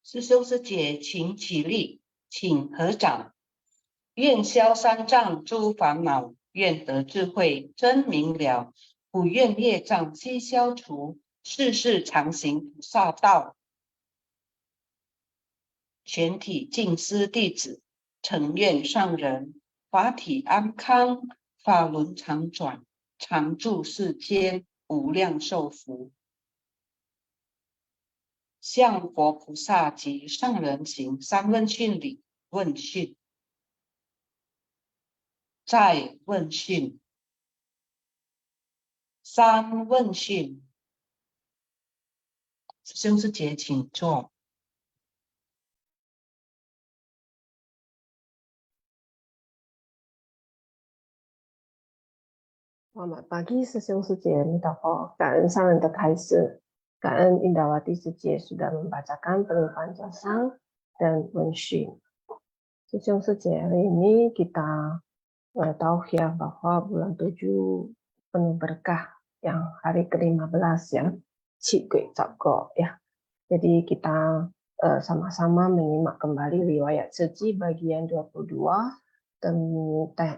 师兄师姐，请起立，请合掌。愿消三障诸烦恼，愿得智慧真明了。不愿业障悉消除，世世常行菩萨道。全体净师弟子，诚愿上人法体安康，法轮常转，常住世间，无量寿福。向佛菩萨及上人行三问讯礼。问讯，再问讯，三问讯。师兄师姐，请坐。Selamat pagi, Sesiung Suci, minta感恩上人的开示，感恩印达瓦第师姐 sudah membacakan penutupan jasang dan mention. Sesiung Suci, hari ini kita tahu ya bahwa bulan 7 penuh berkah yang hari ke-15 ya, Cikgu Cakko ya. Jadi kita sama-sama menyimak kembali riwayat suci bagian 22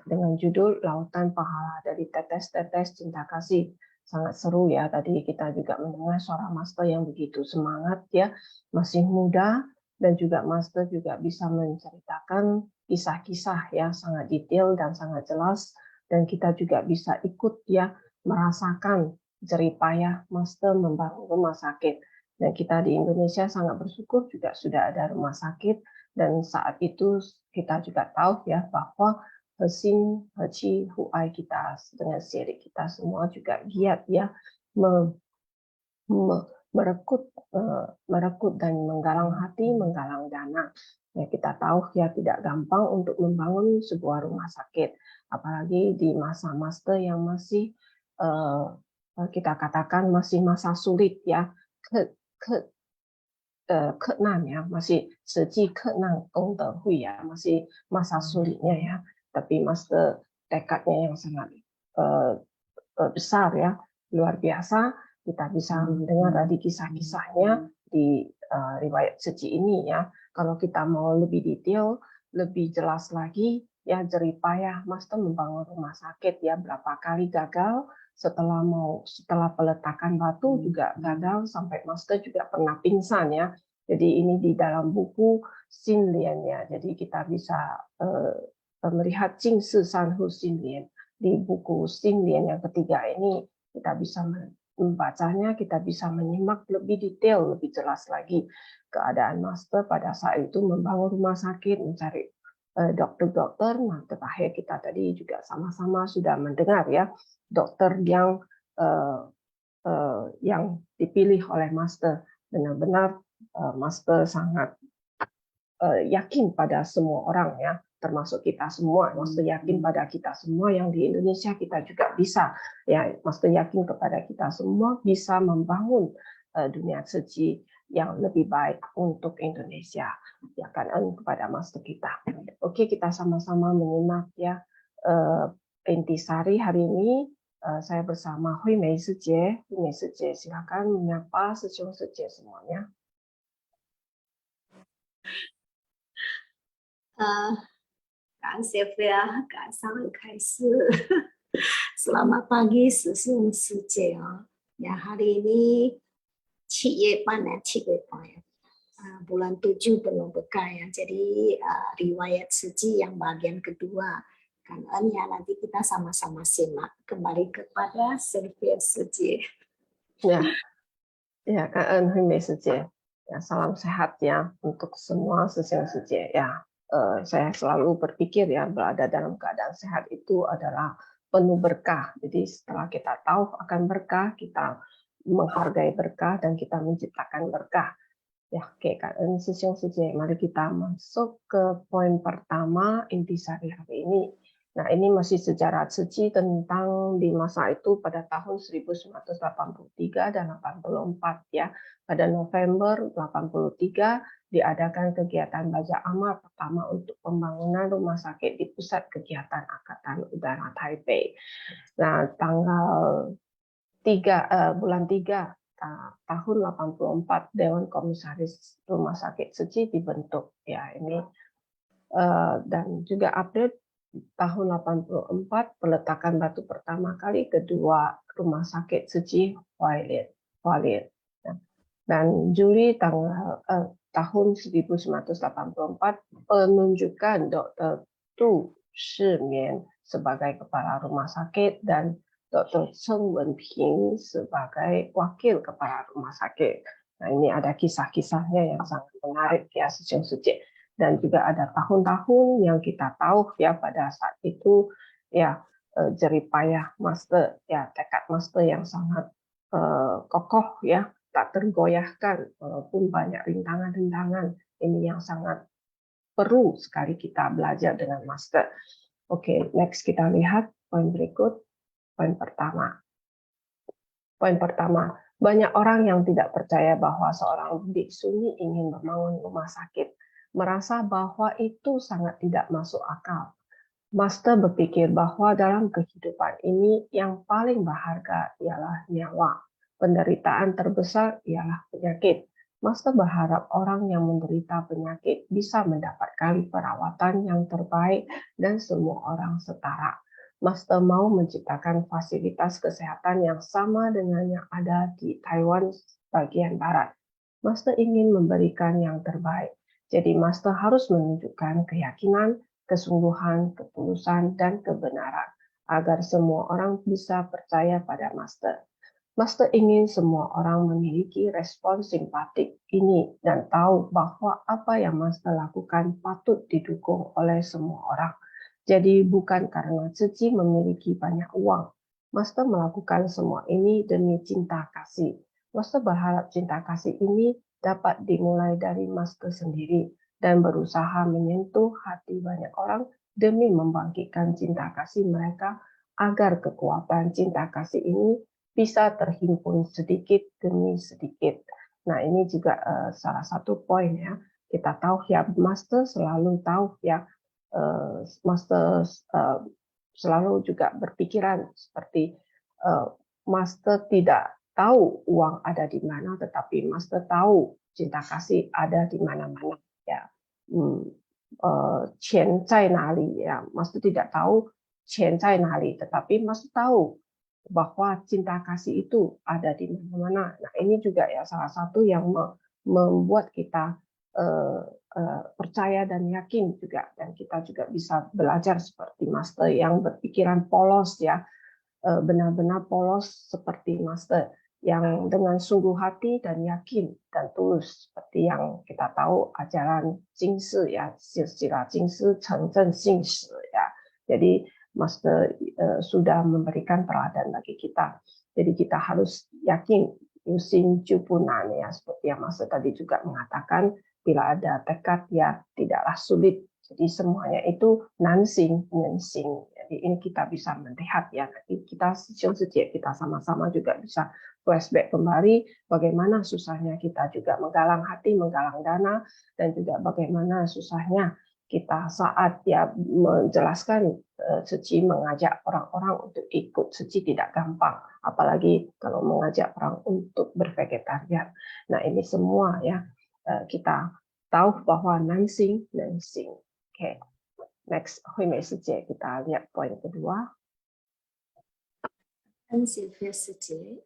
dengan judul Lautan Pahala dari Tetes-Tetes Cinta Kasih. Sangat seru ya, tadi kita juga mendengar suara Master yang begitu semangat ya, masih muda, dan juga Master juga bisa menceritakan kisah-kisah ya, sangat detail dan sangat jelas, dan kita juga bisa ikut ya, merasakan jerih payah Master membangun rumah sakit. Dan kita di Indonesia sangat bersyukur juga sudah ada rumah sakit, dan saat itu kita juga tahu ya bahwa Hesin, Heci, Huai kita dengan syirik kita semua juga giat ya merekrut dan menggalang hati, menggalang dana. Ya, kita tahu ya tidak gampang untuk membangun sebuah rumah sakit, apalagi di masa Master yang masih kita katakan masih masa sulit ya, keenam ya, masih seci keenam hui ya, masih masa sulitnya ya, tapi Master tekadnya yang sangat besar ya, luar biasa. Kita bisa mendengar tadi kisah-kisahnya di riwayat suci ini ya. Kalau kita mau lebih detail, lebih jelas lagi ya, jerih payah Master membangun rumah sakit ya, berapa kali gagal, setelah peletakan batu juga gagal, sampai Master juga pernah pingsan ya. Jadi ini di dalam buku Xin Lian ya. Jadi kita bisa melihat Jing Si San Hu Xin Lian di buku Xin Lian yang ketiga ini. Kita bisa membacanya, kita bisa menyimak lebih detail, lebih jelas lagi keadaan Master pada saat itu membangun rumah sakit, mencari dokter-dokter. Nah, terakhir kita tadi juga sama-sama sudah mendengar ya, dokter yang dipilih oleh Master. Benar-benar Master sangat yakin pada semua orang ya, termasuk kita semua. Master yakin pada kita semua yang di Indonesia, kita juga bisa ya. Master yakin kepada kita semua bisa membangun dunia suci yang lebih baik untuk Indonesia. Ya kan, kepada Master kita. Oke, kita sama-sama menyimak ya intisari hari ini. Saya bersama Hui Mei Sijie. Hui Mei Sijie, silakan menyapa Sesiung Sijie semuanya. Cảm ơn Sylvia, cảm ơn khai sư. Selamat pagi, Sesiung Sijie. Ya, hari ini Cikgu bulan 7 penuh berkah ya. Jadi riwayat suci yang bagian kedua. Karena ya, nanti kita sama-sama simak. Kembali kepada Sylvia Sijie. Ya, Kak Hui Mei Sijie. Ya, salam sehat ya untuk semua Sesiung Sijie ya. Saya selalu berpikir ya, berada dalam keadaan sehat itu adalah penuh berkah. Jadi setelah kita tahu akan berkah, kita menghargai berkah dan kita menciptakan berkah. Ya, oke, Kak Sesiung Sijie, mari kita masuk ke poin pertama intisari hari ini. Nah, ini masih sejarah suci tentang di masa itu pada tahun 1983 dan 84 ya. Pada November 83 diadakan kegiatan Baja Amal pertama untuk pembangunan rumah sakit di Pusat Kegiatan Angkatan Udara Taipei. Nah, tanggal bulan 3 tahun 84 Dewan Komisaris Rumah Sakit Tzu Chi dibentuk ya ini dan juga update tahun 84 peletakan batu pertama kali kedua rumah sakit Tzu Chi Hualien. Dan Juli tahun 1984 penunjukan Dr. Tu Shimian sebagai kepala rumah sakit dan Dr. Cheng Wenping sebagai wakil kepala rumah sakit. Nah, ini ada kisah-kisahnya yang sangat menarik ya, Sisyong Suci. Dan juga ada tahun-tahun yang kita tahu ya pada saat itu ya jeripayah master ya tekad master yang sangat kokoh ya, tak tergoyahkan walaupun banyak rintangan-rintangan. Ini yang sangat perlu sekali kita belajar dengan master. Oke, next kita lihat poin berikut. Poin pertama. Poin pertama, banyak orang yang tidak percaya bahwa seorang biksuni ingin membangun rumah sakit, merasa bahwa itu sangat tidak masuk akal. Master berpikir bahwa dalam kehidupan ini yang paling berharga ialah nyawa. Penderitaan terbesar ialah penyakit. Master berharap orang yang menderita penyakit bisa mendapatkan perawatan yang terbaik dan semua orang setara. Master mau menciptakan fasilitas kesehatan yang sama dengan yang ada di Taiwan bagian barat. Master ingin memberikan yang terbaik. Jadi Master harus menunjukkan keyakinan, kesungguhan, ketulusan, dan kebenaran agar semua orang bisa percaya pada Master. Master ingin semua orang memiliki respon simpatik ini dan tahu bahwa apa yang Master lakukan patut didukung oleh semua orang. Jadi bukan karena Tzu Chi memiliki banyak uang. Master melakukan semua ini demi cinta kasih. Master berharap cinta kasih ini dapat dimulai dari Master sendiri dan berusaha menyentuh hati banyak orang demi membangkitkan cinta kasih mereka agar kekuatan cinta kasih ini bisa terhimpun sedikit demi sedikit. Nah, ini juga salah satu poin ya. Kita tahu ya, Master selalu tahu ya, Master selalu juga berpikiran seperti Master tidak tahu uang ada di mana, tetapi Master tahu cinta kasih ada di mana-mana ya. 钱在哪里 ya, Master tidak tahu 钱在哪里, tetapi Master tahu bahwa cinta kasih itu ada di mana-mana. Nah, ini juga ya salah satu yang membuat kita percaya dan yakin juga, dan kita juga bisa belajar seperti Master yang berpikiran polos ya, benar-benar polos seperti Master yang dengan sungguh hati dan yakin dan tulus seperti yang kita tahu ajaran Jingsi ya, silsilah Jingsi Chengzhen Xingshi ya. Jadi Master sudah memberikan teladan bagi kita. Jadi kita harus yakin Yusin Jupunan ya, seperti yang Master tadi juga mengatakan, bila ada tekad ya tidaklah sulit. Jadi semuanya itu nansing, nensing. Jadi ini kita bisa melihat ya, nanti kita kita sama-sama juga bisa flashback kembali bagaimana susahnya kita juga menggalang hati, menggalang dana, dan juga bagaimana susahnya kita saat ya menjelaskan Tzu Chi, mengajak orang-orang untuk ikut Tzu Chi tidak gampang, apalagi kalau mengajak orang untuk bervegetarian. Nah, ini semua ya kita tahu bahwa nansing. Oke, next Hui Mei Sijie, kita lihat poin kedua. Sylvia Sijie,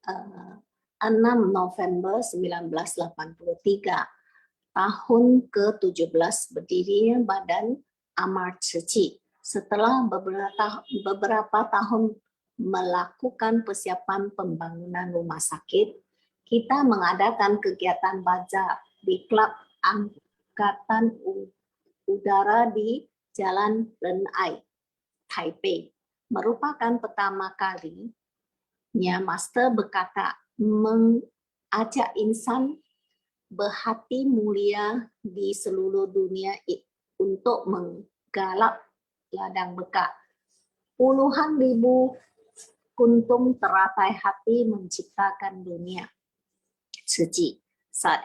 6 November 1983, tahun ke-17 berdirinya Badan Amar Tzu Chi. Setelah beberapa tahun melakukan persiapan pembangunan rumah sakit, kita mengadakan kegiatan baca di klub Angkatan Udara di Jalan Renai, Taipei. Merupakan pertama kalinya Master berkata mengajak insan berhati mulia di seluruh dunia untuk menggalak ladang berkat. Puluhan ribu kuntum teratai hati menciptakan dunia Tzu Chi. Saat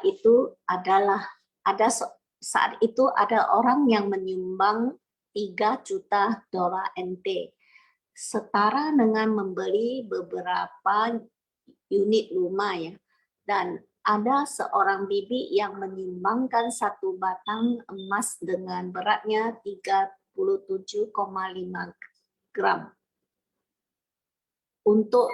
itu ada orang yang menyumbang 3 juta dolar NT, setara dengan membeli beberapa unit rumah ya. Dan ada seorang bibi yang menyumbangkan 1 batang emas dengan beratnya 37,5 gram untuk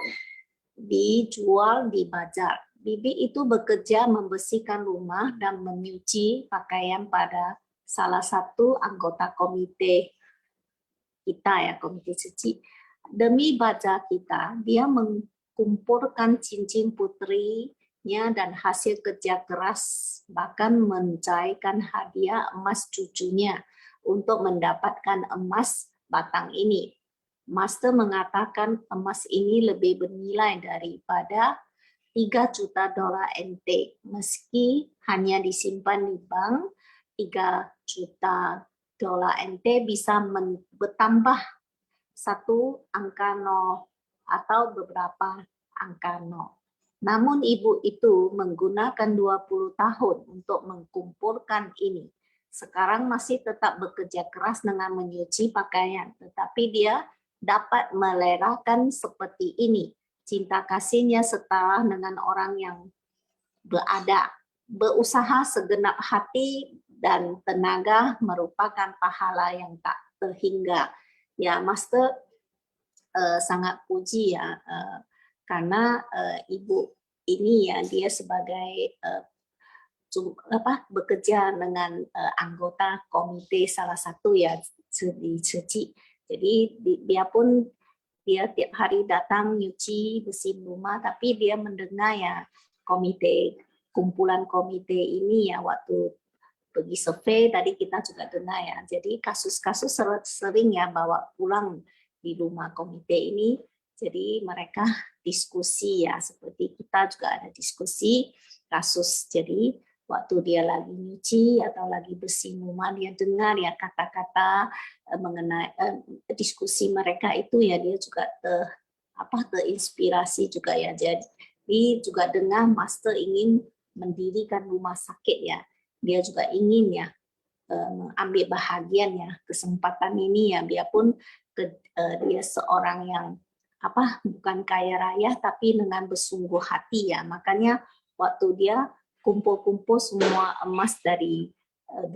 dijual di bazar. Bibi itu bekerja membersihkan rumah dan menyuci pakaian pada salah satu anggota komite kita ya, komite suci. Demi bazar kita, dia mengumpulkan cincin putrinya dan hasil kerja keras, bahkan mencairkan hadiah emas cucunya untuk mendapatkan emas batang ini. Master mengatakan emas ini lebih bernilai daripada 3 juta dolar NT, meski hanya disimpan di bank. 3 juta dolar NT bisa bertambah 1 angka nol atau beberapa angka nol. Namun ibu itu menggunakan 20 tahun untuk mengumpulkan ini. Sekarang masih tetap bekerja keras dengan menyuci pakaian, tetapi dia dapat melelahkan seperti ini. Cinta kasihnya setara dengan orang yang berusaha segenap hati dan tenaga merupakan pahala yang tak terhingga. Ya, Master sangat puji ya, karena ibu ini ya, dia sebagai bekerja dengan anggota komite salah satu ya di Suci. Jadi biarpun dia tiap hari datang nyuci bersihin rumah, tapi dia mendengar ya kumpulan komite ini ya, waktu pergi survei tadi kita juga dengar ya. Jadi kasus-kasus sering ya bawa pulang di rumah komite ini. Jadi mereka diskusi ya, seperti kita juga ada diskusi kasus. Jadi waktu dia lagi nyuci atau lagi bersih rumah, dia dengar ya kata-kata mengenai diskusi mereka itu ya, dia juga terinspirasi juga ya. Jadi juga dengar Master ingin mendirikan rumah sakit ya. Dia juga ingin ya mengambil bahagian ya kesempatan ini ya, biarpun dia seorang yang bukan kaya raya tapi dengan bersungguh hati ya. Makanya waktu dia kumpul-kumpul semua emas dari 20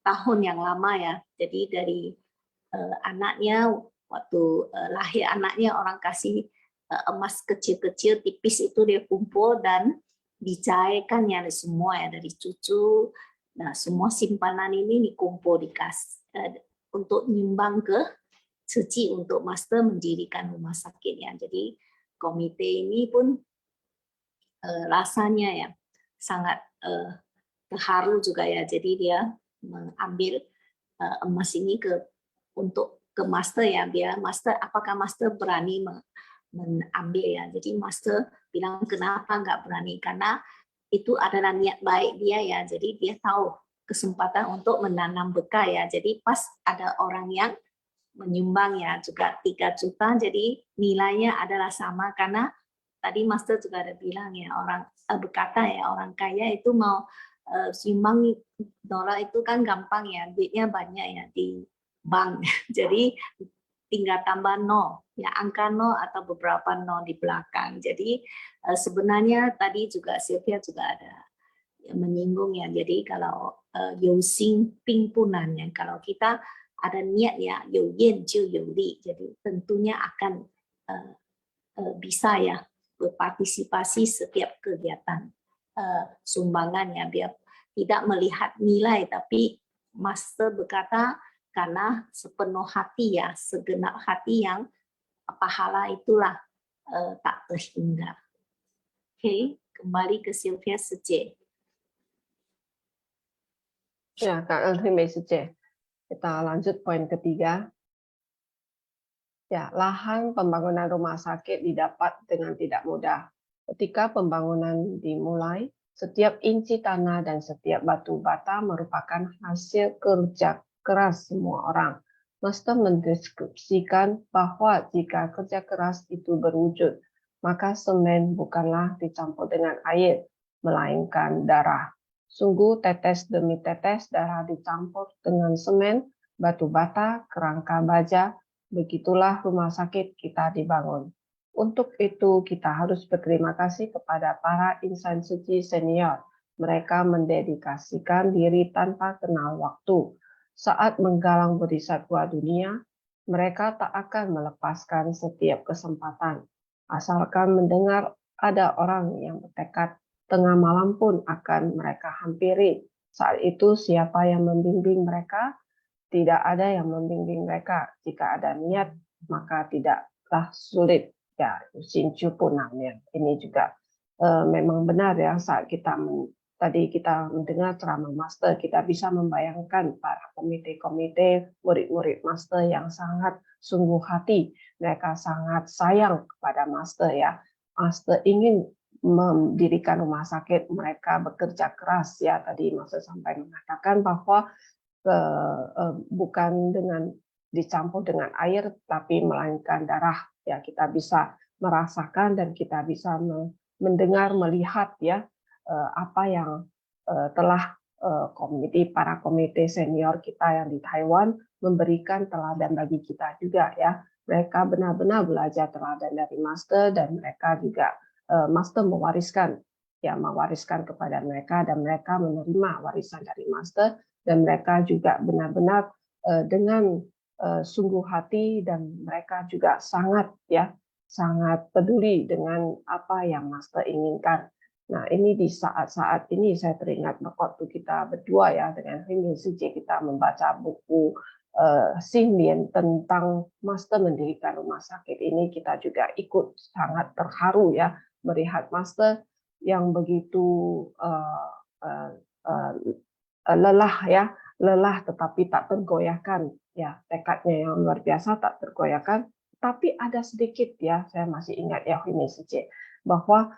tahun yang lama ya. Jadi dari anaknya, waktu lahir anaknya orang kasih emas kecil-kecil tipis itu dia kumpul dan dicairkan ya semua ya dari cucu. Nah, semua simpanan ini dikumpul untuk nyumbang ke Suci untuk Master mendirikan rumah sakit ya. Jadi komite ini pun rasanya ya sangat terharu juga ya. Jadi dia mengambil emas ini untuk ke Master ya. Biar Master, apakah Master berani mengambil ya. Jadi Master bilang kenapa nggak berani, karena itu adalah niat baik dia ya. Jadi dia tahu kesempatan untuk menanam bekal ya. Jadi pas ada orang yang menyumbang ya juga 3 juta, jadi nilainya adalah sama, karena tadi Master juga ada bilang ya, orang berkata ya, orang kaya itu mau sumbang dolar itu kan gampang ya, duitnya banyak ya di bank. Jadi tinggal tambah nol ya, angka nol atau beberapa nol di belakang. Jadi sebenarnya tadi juga Sylvia juga ada menyinggung ya. Jadi kalau Yosing Pingpunan ya, kalau kita ada niat ya, Yo Yen Jiu Yo Li, jadi tentunya akan bisa ya berpartisipasi setiap kegiatan sumbangan ya, biar tidak melihat nilai, tapi Master berkata karena sepenuh hati ya, segenap hati yang pahala itulah tak terhingga. Oke, kembali ke Sylvia Sece. Ya, Kak Elvin Sece. Kita lanjut poin ketiga. Ya, lahan pembangunan rumah sakit didapat dengan tidak mudah. Ketika pembangunan dimulai, setiap inci tanah dan setiap batu bata merupakan hasil kerja keras semua orang. Master mendeskripsikan bahwa jika kerja keras itu berwujud, maka semen bukanlah dicampur dengan air, melainkan darah. Sungguh tetes demi tetes darah dicampur dengan semen, batu bata, kerangka baja, begitulah rumah sakit kita dibangun. Untuk itu kita harus berterima kasih kepada para insan suci senior. Mereka mendedikasikan diri tanpa kenal waktu. Saat menggalang budi satwa dunia, mereka tak akan melepaskan setiap kesempatan. Asalkan mendengar ada orang yang bertekad, tengah malam pun akan mereka hampiri. Saat itu siapa yang membimbing mereka? Tidak ada yang membimbing mereka. Jika ada niat, maka tidaklah sulit. Ya, Shinchu Punamnya. Ini juga memang benar ya, saat tadi kita mendengar ceramah Master, kita bisa membayangkan para komite-komite, murid-murid Master yang sangat sungguh hati. Mereka sangat sayang kepada Master ya. Master ingin mendirikan rumah sakit, mereka bekerja keras ya. Tadi Master sampai mengatakan bahwa bukan dengan dicampur dengan air, tapi melainkan darah. Ya, kita bisa merasakan dan kita bisa mendengar, melihat ya apa yang telah para komite senior kita yang di Taiwan memberikan teladan bagi kita juga ya. Mereka benar-benar belajar teladan dari Master dan mereka juga Master mewariskan kepada mereka dan mereka menerima warisan dari Master dan mereka juga benar-benar dengan sungguh hati dan mereka juga sangat peduli dengan apa yang Master inginkan. Nah, ini di saat-saat ini saya teringat waktu kita berdua ya dengan Hui Sije kita membaca buku Xin Lian tentang Master mendirikan rumah sakit ini, kita juga ikut sangat terharu ya melihat Master yang begitu lelah tetapi tak tergoyahkan ya, tekadnya yang luar biasa tak tergoyahkan. Tapi ada sedikit ya, saya masih ingat ya Hui Sije bahwa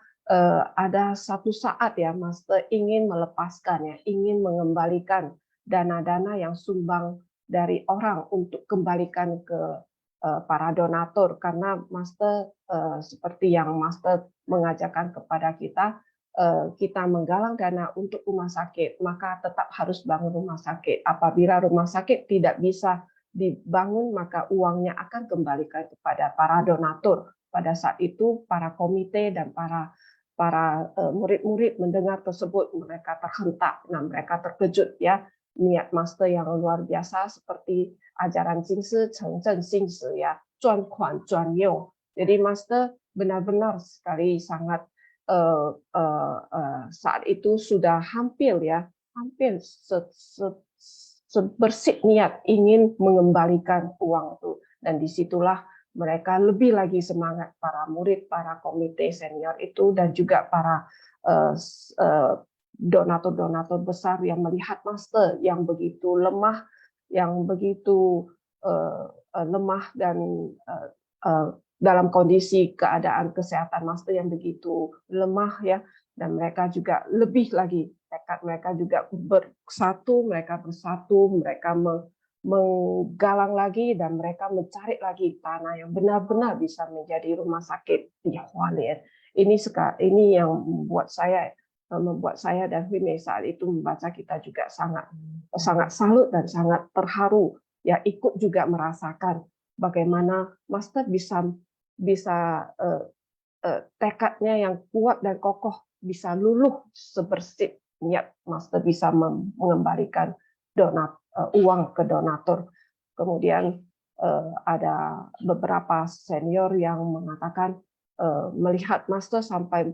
ada satu saat ya Master ingin melepaskan ya, ingin mengembalikan dana-dana yang sumbang dari orang untuk kembalikan ke para donatur, karena Master seperti yang Master mengajarkan kepada kita menggalang dana untuk rumah sakit, maka tetap harus bangun rumah sakit. Apabila rumah sakit tidak bisa dibangun, maka uangnya akan kembalikan kepada para donatur. Pada saat itu para komite dan para murid-murid mendengar tersebut, mereka terhentak. Nah, mereka terkejut ya, niat Master yang luar biasa seperti ajaran Jingshi, Chengzhen Xingshi ya, Zuan Kuan Zuan You. Jadi Master benar-benar sekali sangat saat itu sudah hampir sebersih niat ingin mengembalikan uang itu, dan disitulah mereka lebih lagi semangat, para murid, para komite senior itu dan juga para donatur-donatur besar yang melihat Master yang begitu lemah, dan dalam kondisi keadaan kesehatan Master yang begitu lemah ya, dan mereka juga lebih lagi tekad mereka juga bersatu, mereka menggalang lagi dan mereka mencari lagi tanah yang benar-benar bisa menjadi rumah sakit di Hualien. Ini yang membuat saya dan Hui Mei saat itu membaca, kita juga sangat salut dan sangat terharu ya, ikut juga merasakan bagaimana Master bisa tekadnya yang kuat dan kokoh, bisa luluh sebersih niat Master bisa mengembalikan uang ke donatur. Kemudian ada beberapa senior yang mengatakan melihat Master sampai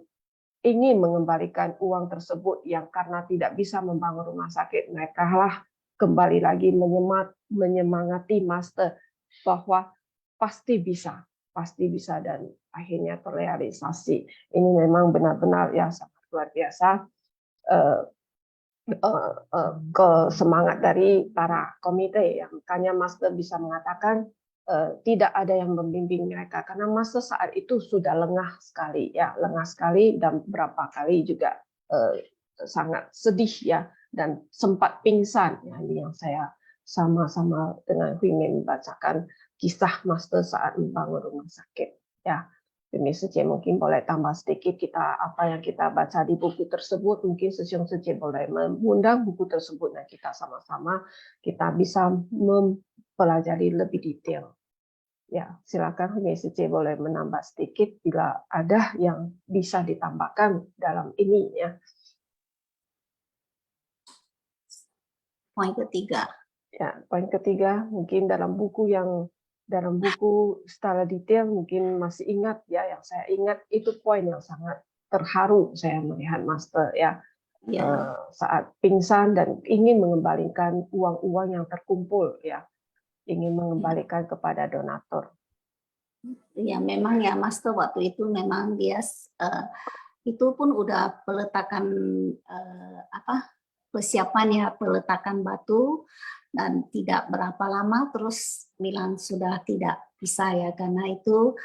ingin mengembalikan uang tersebut yang karena tidak bisa membangun rumah sakit, mereka lah kembali lagi menyemangati Master bahwa pasti bisa dan akhirnya terrealisasi. Ini memang benar-benar ya sangat luar biasa semangat dari para komite, yang makanya Master bisa mengatakan tidak ada yang membimbing mereka karena Master saat itu sudah lengah sekali dan beberapa kali juga sangat sedih ya dan sempat pingsan ya. Ini yang saya sama-sama dengan ingin membacakan kisah Master saat membangun rumah sakit ya. Demi Sije mungkin boleh tambah sedikit apa yang kita baca di buku tersebut, mungkin Sesiong Sije boleh mengundang buku tersebut dan kita sama-sama kita bisa mempelajari lebih detail ya silakan Honyesuje boleh menambah sedikit bila ada yang bisa ditambahkan dalam ini ya. Poin ketiga. Ya, poin ketiga mungkin dalam buku secara detail mungkin masih ingat ya, yang saya ingat itu poin yang sangat terharu saya melihat Master ya. Ya. Saat pingsan dan ingin mengembalikan uang-uang yang terkumpul ya, ingin mengembalikan kepada donatur. Ya memang ya Master waktu itu memang dia itu pun udah peletakan persiapan ya, peletakan batu, dan tidak berapa lama terus bilang sudah tidak bisa ya, karena itu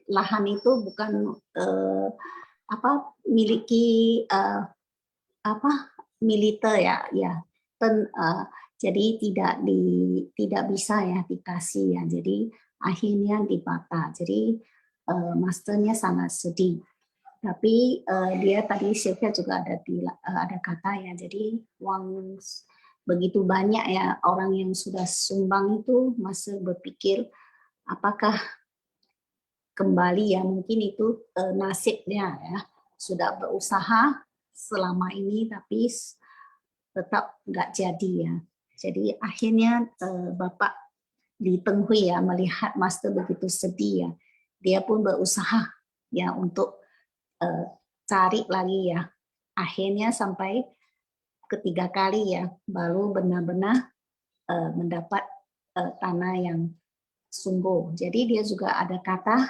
lahan itu bukan miliki militer ya jadi tidak bisa ya dikasih ya, jadi akhirnya dibakar. Jadi masternya sangat sedih. Tapi dia tadi Sylvia juga ada kata ya, jadi uang begitu banyak ya orang yang sudah sumbang itu masih berpikir apakah kembali ya, mungkin itu nasibnya ya, sudah berusaha selama ini tapi tetap nggak jadi ya. Jadi akhirnya Bapak Li Penghui ya melihat Master begitu sedih ya, dia pun berusaha ya untuk cari lagi ya. Akhirnya sampai ketiga kali ya baru benar-benar mendapat tanah yang sungguh. Jadi dia juga ada kata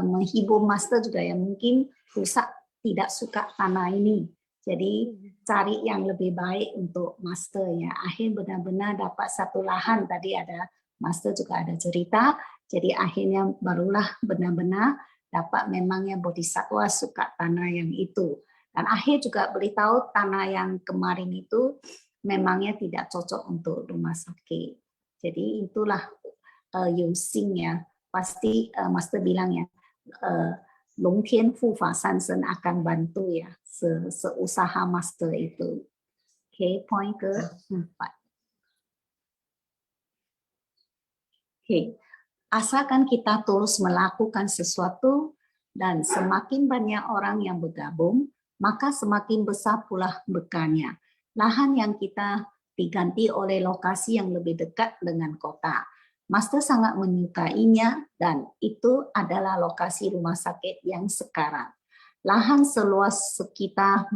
menghibur Master juga ya, mungkin rusak tidak suka tanah ini. Jadi cari yang lebih baik untuk Master ya. Akhir benar-benar dapat satu lahan, tadi ada Master juga ada cerita. Jadi akhirnya barulah benar-benar dapat memangnya Bodhisattva suka tanah yang itu. Dan akhir juga beritahu tanah yang kemarin itu memangnya tidak cocok untuk rumah sakit. Jadi itulah Yusing ya, pasti Master bilang ya, Long Tian Fu Fa San Sen akan bantu ya seusaha Master itu. Oke, poin ke-4. Oke, asalkan kita terus melakukan sesuatu dan semakin banyak orang yang bergabung, maka semakin besar pula berkahnya. Lahan yang kita diganti oleh lokasi yang lebih dekat dengan kota. Master sangat menyukainya dan itu adalah lokasi rumah sakit yang sekarang. Lahan seluas sekitar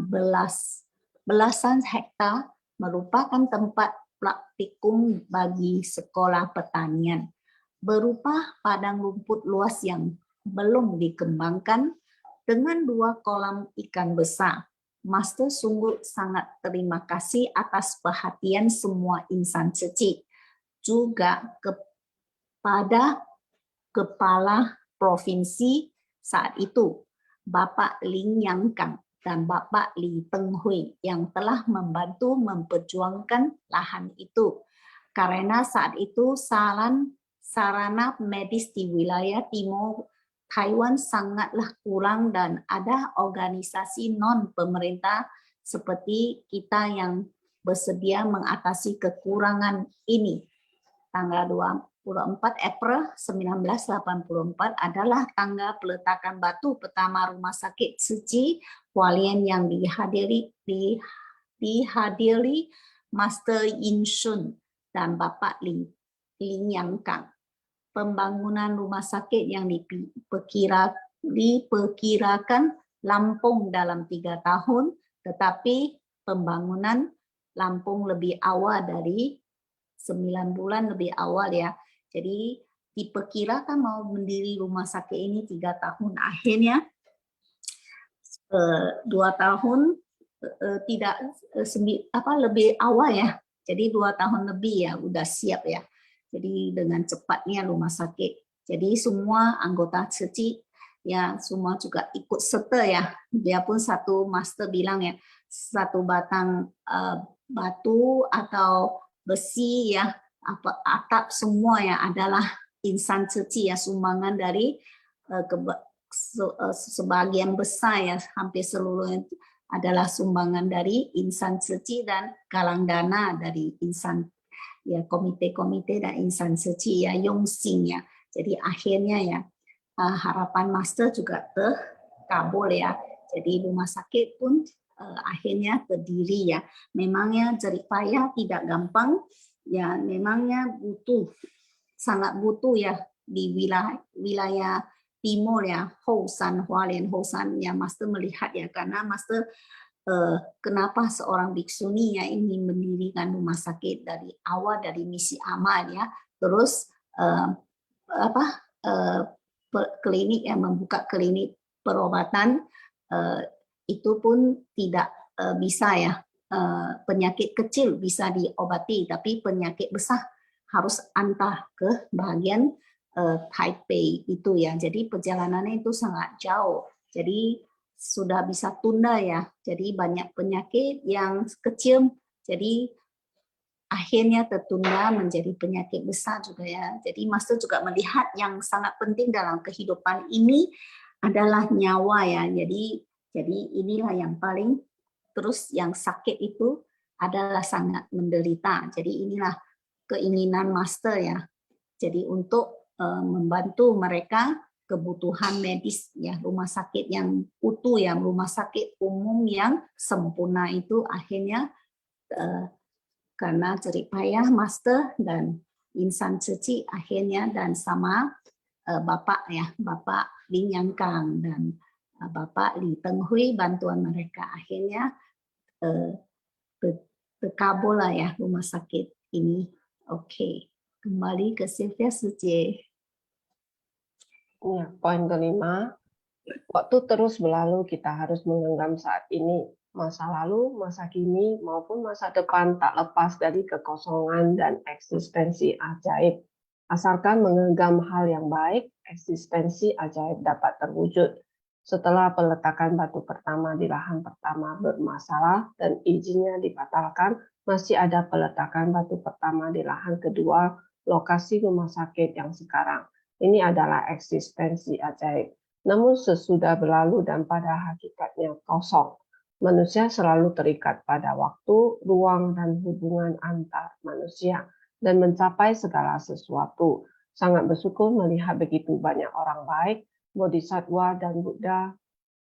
belasan hektar merupakan tempat praktikum bagi sekolah pertanian. Berupa padang rumput luas yang belum dikembangkan dengan 2 kolam ikan besar. Master sungguh sangat terima kasih atas perhatian semua insan suci. Juga pada kepala provinsi saat itu, Bapak Lin Yang Kang dan Bapak Li Penghui yang telah membantu memperjuangkan lahan itu. Karena saat itu sarana medis di wilayah timur Taiwan sangatlah kurang dan ada organisasi non-pemerintah seperti kita yang bersedia mengatasi kekurangan ini. Tanggal 24 April 1984 adalah tanggal peletakan batu pertama rumah sakit Tzu Hualien yang dihadiri Master Yin Shun dan Bapak Lin Yang Kang. Pembangunan rumah sakit yang diperkirakan rampung dalam 3 tahun, tetapi pembangunan rampung lebih awal dari 9 bulan lebih awal ya. Jadi diperkirakan mau mendiri rumah sakit ini 3 tahun, akhirnya 2 tahun lebih awal ya. Jadi 2 tahun lebih ya udah siap ya. Jadi dengan cepatnya rumah sakit. Jadi semua anggota suci ya semua juga ikut serta ya. Dia pun satu Master bilang ya, satu batang batu atau besi ya, atap semua ya adalah insan suci ya, sumbangan dari sebagian besar ya, hampir seluruhnya adalah sumbangan dari insan suci dan galang dana dari insan ya komite-komite dan insan suci ya Yongxing ya. Jadi akhirnya ya harapan master juga terkabul ya. Jadi rumah sakit pun akhirnya berdiri ya. Memangnya jerih payah tidak gampang ya, memangnya sangat butuh ya di wilayah timur ya, Houshan, Hualien, Houshan ya, master melihat ya, karena master kenapa seorang biksuni yang ingin mendirikan rumah sakit dari awal dari misi amal ya, terus klinik yang membuka klinik perobatan itu pun tidak bisa ya, penyakit kecil bisa diobati, tapi penyakit besar harus antar ke bagian Taipei itu ya. Jadi perjalanannya itu sangat jauh. Jadi sudah bisa tunda ya. Jadi banyak penyakit yang kecil jadi akhirnya tertunda menjadi penyakit besar juga ya. Jadi master juga melihat yang sangat penting dalam kehidupan ini adalah nyawa ya. Jadi inilah yang paling, terus yang sakit itu adalah sangat menderita. Jadi inilah keinginan master ya. Jadi untuk membantu mereka kebutuhan medis ya, rumah sakit yang utuh ya, rumah sakit umum yang sempurna itu akhirnya karena jerih payah master dan insan suci akhirnya dan sama Bapak ya, Bapak Lin Yang Kang dan Bapak Li Teng Hui bantuan mereka akhirnya terkabul lah ya rumah sakit ini. Oke, kembali ke Sylvia Suci. Ya, poin kelima, waktu terus berlalu, kita harus menggenggam saat ini, masa lalu, masa kini, maupun masa depan tak lepas dari kekosongan dan eksistensi ajaib. Asalkan menggenggam hal yang baik, eksistensi ajaib dapat terwujud. Setelah peletakan batu pertama di lahan pertama bermasalah dan izinnya dibatalkan, masih ada peletakan batu pertama di lahan kedua, lokasi rumah sakit yang sekarang. Ini adalah eksistensi ajaib. Namun sesudah berlalu dan pada hakikatnya kosong. Manusia selalu terikat pada waktu, ruang, dan hubungan antar manusia dan mencapai segala sesuatu. Sangat bersyukur melihat begitu banyak orang baik, bodhisattva dan Buddha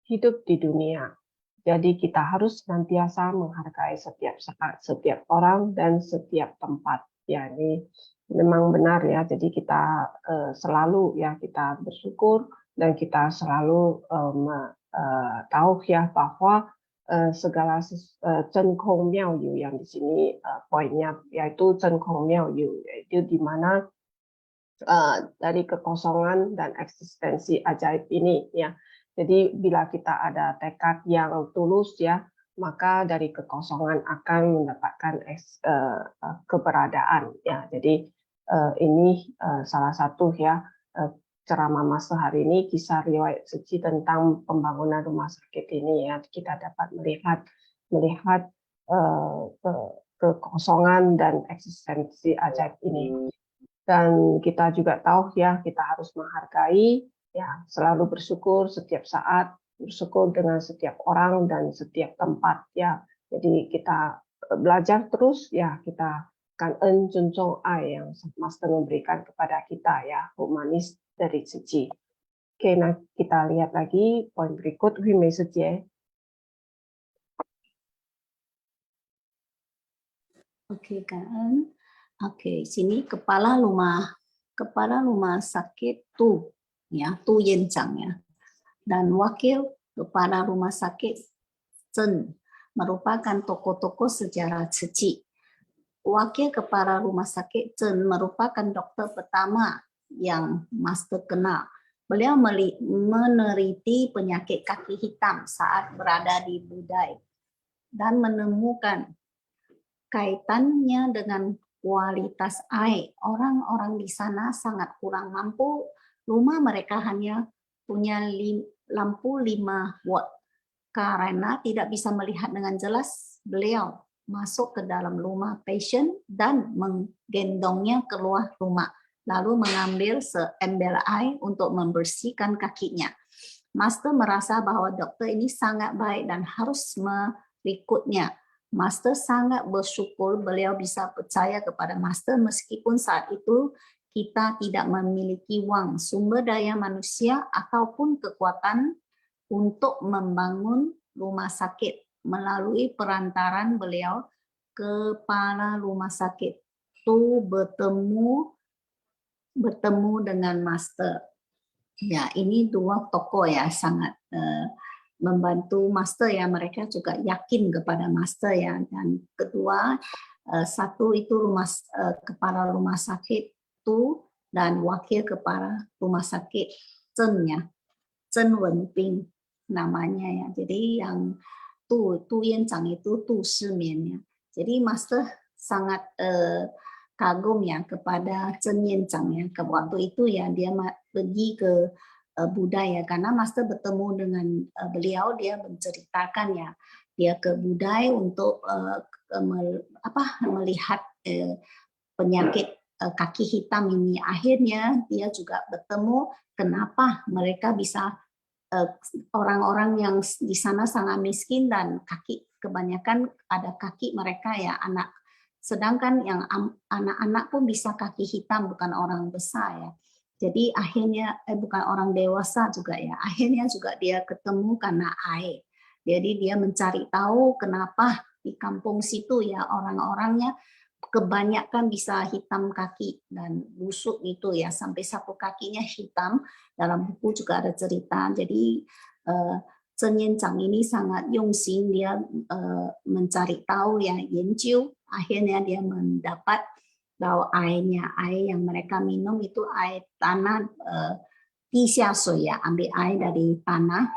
hidup di dunia. Jadi kita harus senantiasa menghargai setiap saat, setiap orang, dan setiap tempat. Ya, ini memang benar ya. Jadi kita selalu ya kita bersyukur dan kita selalu tahu ya bahwa segala Zhen Kong Miao Yu yang di sini poinnya yaitu Zhen Kong Miao Yu, yaitu di mana dari kekosongan dan eksistensi ajaib ini ya. Jadi bila kita ada tekad yang tulus ya, maka dari kekosongan akan mendapatkan keberadaan ya. Jadi ini salah satu ya ceramah master hari ini, kisah riwayat suci tentang pembangunan rumah sakit ini ya. Kita dapat melihat kekosongan dan eksistensi ajaib ini. Dan kita juga tahu ya, kita harus menghargai ya, selalu bersyukur setiap saat, bersyukur dengan setiap orang dan setiap tempat ya. Jadi kita belajar terus ya, kita kan junjung ai yang master memberikan kepada kita ya, humanis dari suci. Oke, nah kita lihat lagi poin berikut, Hui Mei Suci. Oke, kan. Oke, sini kepala rumah sakit Tu ya, Tu Yenchang ya. Dan wakil kepala rumah sakit Zhen merupakan tokoh-tokoh sejarah suci. Wakil kepala rumah sakit Zhen merupakan dokter pertama yang master kenal. Beliau meneliti penyakit kaki hitam saat berada di Budai dan menemukan kaitannya dengan kualitas air. Orang-orang di sana sangat kurang mampu. Rumah mereka hanya punya lampu 5 watt. Karena tidak bisa melihat dengan jelas, beliau masuk ke dalam rumah pasien dan menggendongnya keluar rumah. Lalu mengambil seember air untuk membersihkan kakinya. Master merasa bahwa dokter ini sangat baik dan harus berikutnya. Master sangat bersyukur beliau bisa percaya kepada Master meskipun saat itu kita tidak memiliki wang, sumber daya manusia ataupun kekuatan untuk membangun rumah sakit melalui perantaran beliau. Kepala rumah sakit itu bertemu dengan Master. Ya, ini dua tokoh ya sangat membantu Master ya, mereka juga yakin kepada Master ya. Dan kedua, satu itu kepala rumah sakit Tu dan wakil kepala rumah sakit Chen ya, Chen Wenping namanya ya. Jadi yang Tu Yenchang itu Tu Shimian ya. Jadi Master sangat kagum ya kepada Chen Yenchang ya. Ke waktu itu ya dia pergi ke Budaya karena Master bertemu dengan beliau, dia menceritakan ya dia ke Budaya untuk melihat penyakit kaki hitam ini. Akhirnya dia juga bertemu kenapa mereka bisa orang-orang yang di sana sangat miskin dan kaki kebanyakan ada kaki mereka ya anak, sedangkan yang anak-anak pun bisa kaki hitam, bukan orang besar ya. Jadi akhirnya bukan orang dewasa juga ya. Akhirnya juga dia ketemu karena air. Jadi dia mencari tahu kenapa di kampung situ ya orang-orangnya kebanyakan bisa hitam kaki dan busuk itu ya, sampai sapu kakinya hitam. Dalam buku juga ada cerita. Jadi Chen Yenchang ini sangat yongxing, dia mencari tahu ya, Yenjiu. Akhirnya dia mendapat bahwa air yang mereka minum itu air tanah Tisha Sui ya, ambil air dari tanah.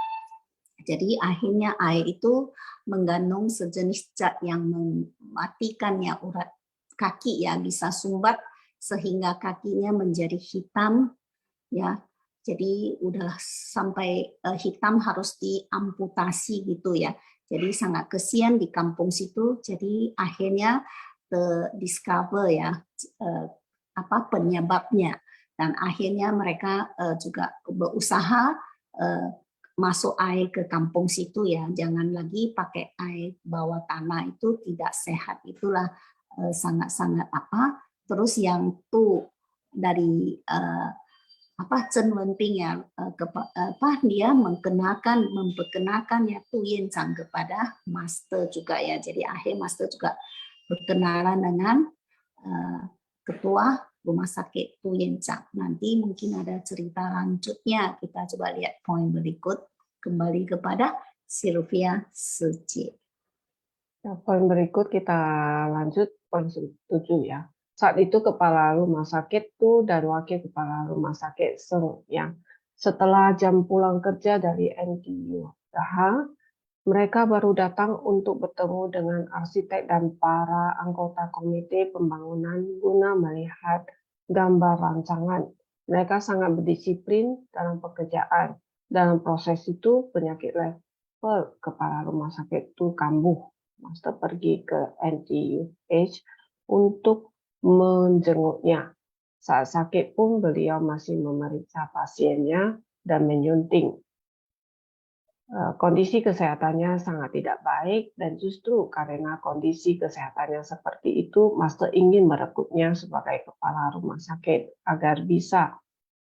Jadi akhirnya air itu mengandung sejenis zat yang mematikan ya urat kaki ya, bisa sumbat sehingga kakinya menjadi hitam ya. Jadi udah sampai hitam harus diamputasi gitu ya. Jadi sangat kesian di kampung situ. Jadi akhirnya discover ya penyebabnya, dan akhirnya mereka juga berusaha masuk air ke kampung situ ya, jangan lagi pakai air bawah tanah, itu tidak sehat. Itulah sangat-sangat terus yang dari Chen Wenping ya, dia memperkenalkan ya Tu Yenchang kepada Master juga ya. Jadi akhir Master juga berkenalan dengan ketua rumah sakit Tu Yenchang. Nanti mungkin ada cerita lanjutnya, kita coba lihat poin berikut. Kembali kepada Sylvia Suci. Poin berikut kita lanjut poin 7 ya. Saat itu kepala rumah sakit Tu dan wakil kepala rumah sakit Seng yang setelah jam pulang kerja dari NTU Daha, mereka baru datang untuk bertemu dengan arsitek dan para anggota komite pembangunan guna melihat gambar rancangan. Mereka sangat berdisiplin dalam pekerjaan. Dalam proses itu, penyakit level kepala rumah sakit itu kambuh. Master pergi ke NTUH untuk menjenguknya. Saat sakit pun beliau masih memeriksa pasiennya dan menyunting. Kondisi kesehatannya sangat tidak baik, dan justru karena kondisi kesehatannya seperti itu, Master ingin merekrutnya sebagai kepala rumah sakit agar bisa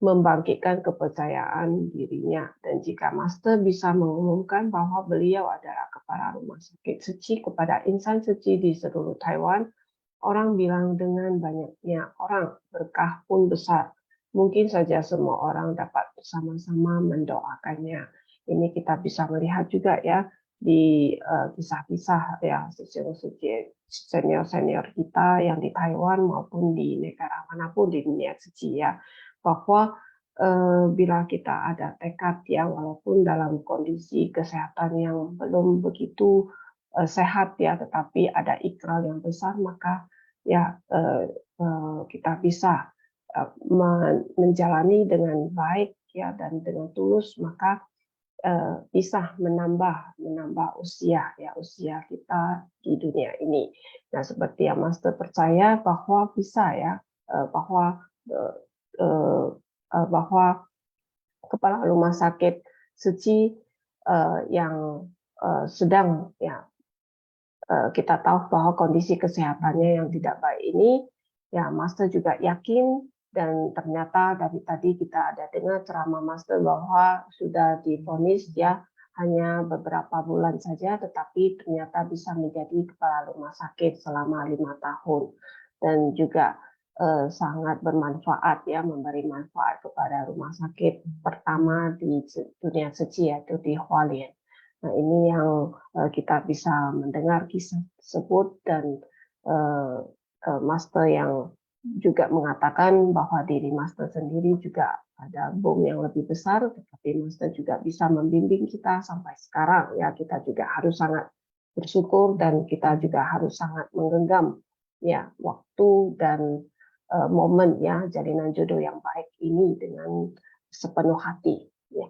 membangkitkan kepercayaan dirinya. Dan jika Master bisa mengumumkan bahwa beliau adalah kepala rumah sakit suci kepada insan suci di seluruh Taiwan, orang bilang dengan banyaknya orang, berkah pun besar. Mungkin saja semua orang dapat bersama-sama mendoakannya. Ini kita bisa melihat juga ya di kisah-kisah ya senior-senior kita yang di Taiwan maupun di negara manapun di dunia suci ya, bahwa bila kita ada tekad ya, walaupun dalam kondisi kesehatan yang belum begitu sehat ya, tetapi ada ikrar yang besar, maka ya kita bisa menjalani dengan baik ya dan dengan tulus, maka bisa menambah usia kita di dunia ini. Nah, seperti yang Master percaya bahwa bisa ya, bahwa kepala rumah sakit suci yang sedang ya kita tahu bahwa kondisi kesehatannya yang tidak baik ini, ya Master juga yakin, dan ternyata dari tadi kita ada dengar ceramah Master bahwa sudah divonis ya hanya beberapa bulan saja, tetapi ternyata bisa menjadi kepala rumah sakit selama 5 tahun, dan juga sangat bermanfaat ya, memberi manfaat kepada rumah sakit pertama di dunia suci, yaitu di Hualien. Nah, ini yang kita bisa mendengar kisah tersebut, dan Master yang juga mengatakan bahwa diri Master sendiri juga ada bom yang lebih besar, tetapi Master juga bisa membimbing kita sampai sekarang. Ya, kita juga harus sangat bersyukur, dan kita juga harus sangat menggenggam ya waktu dan momen ya jalinan jodoh yang baik ini dengan sepenuh hati. Ya.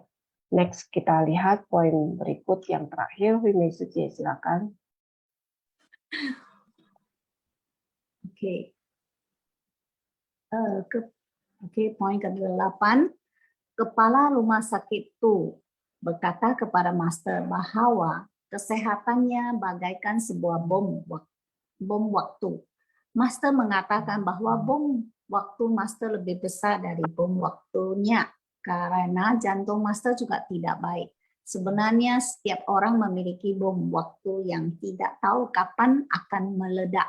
Next, kita lihat poin berikut yang terakhir. Wimei Suci, silakan. Oke. Poin ke-8. Kepala rumah sakit itu berkata kepada Master bahwa kesehatannya bagaikan sebuah bom waktu. Master mengatakan bahwa bom waktu Master lebih besar dari bom waktunya, karena jantung Master juga tidak baik. Sebenarnya setiap orang memiliki bom waktu yang tidak tahu kapan akan meledak.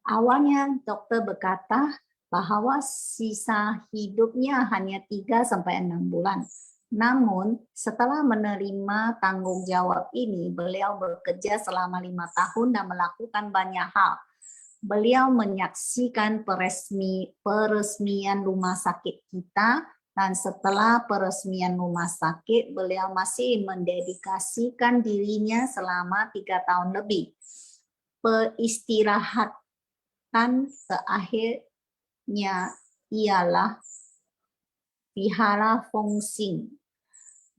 Awalnya dokter berkata bahwa sisa hidupnya hanya 3-6 bulan. Namun setelah menerima tanggung jawab ini, beliau bekerja selama 5 tahun dan melakukan banyak hal. Beliau menyaksikan peresmian rumah sakit kita, dan setelah peresmian rumah sakit, beliau masih mendedikasikan dirinya selama 3 tahun lebih. Peristirahatan terakhirnya ialah Vihara Fongsing.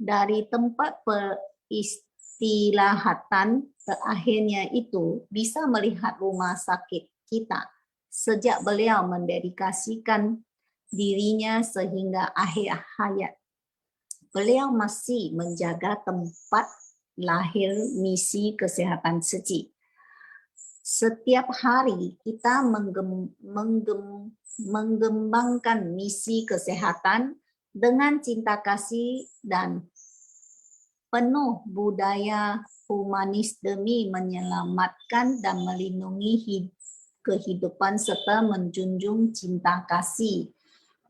Dari tempat peristirahatan terakhirnya itu bisa melihat rumah sakit kita sejak beliau mendedikasikan dirinya sehingga akhir hayat. Beliau masih menjaga tempat lahir misi kesehatan suci. Setiap hari kita mengembangkan misi kesehatan dengan cinta kasih dan penuh budaya humanis demi menyelamatkan dan melindungi kehidupan serta menjunjung cinta kasih.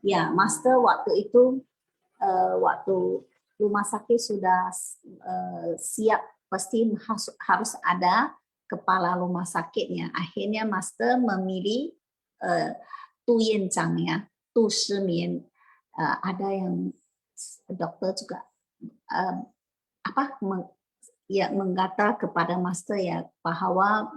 Ya, Master waktu itu waktu rumah sakit sudah siap, pasti harus ada kepala rumah sakitnya. Akhirnya Master memilih Tu Yanzhang ya, Tu Shimian. Ada yang dokter juga mengata kepada Master ya bahwa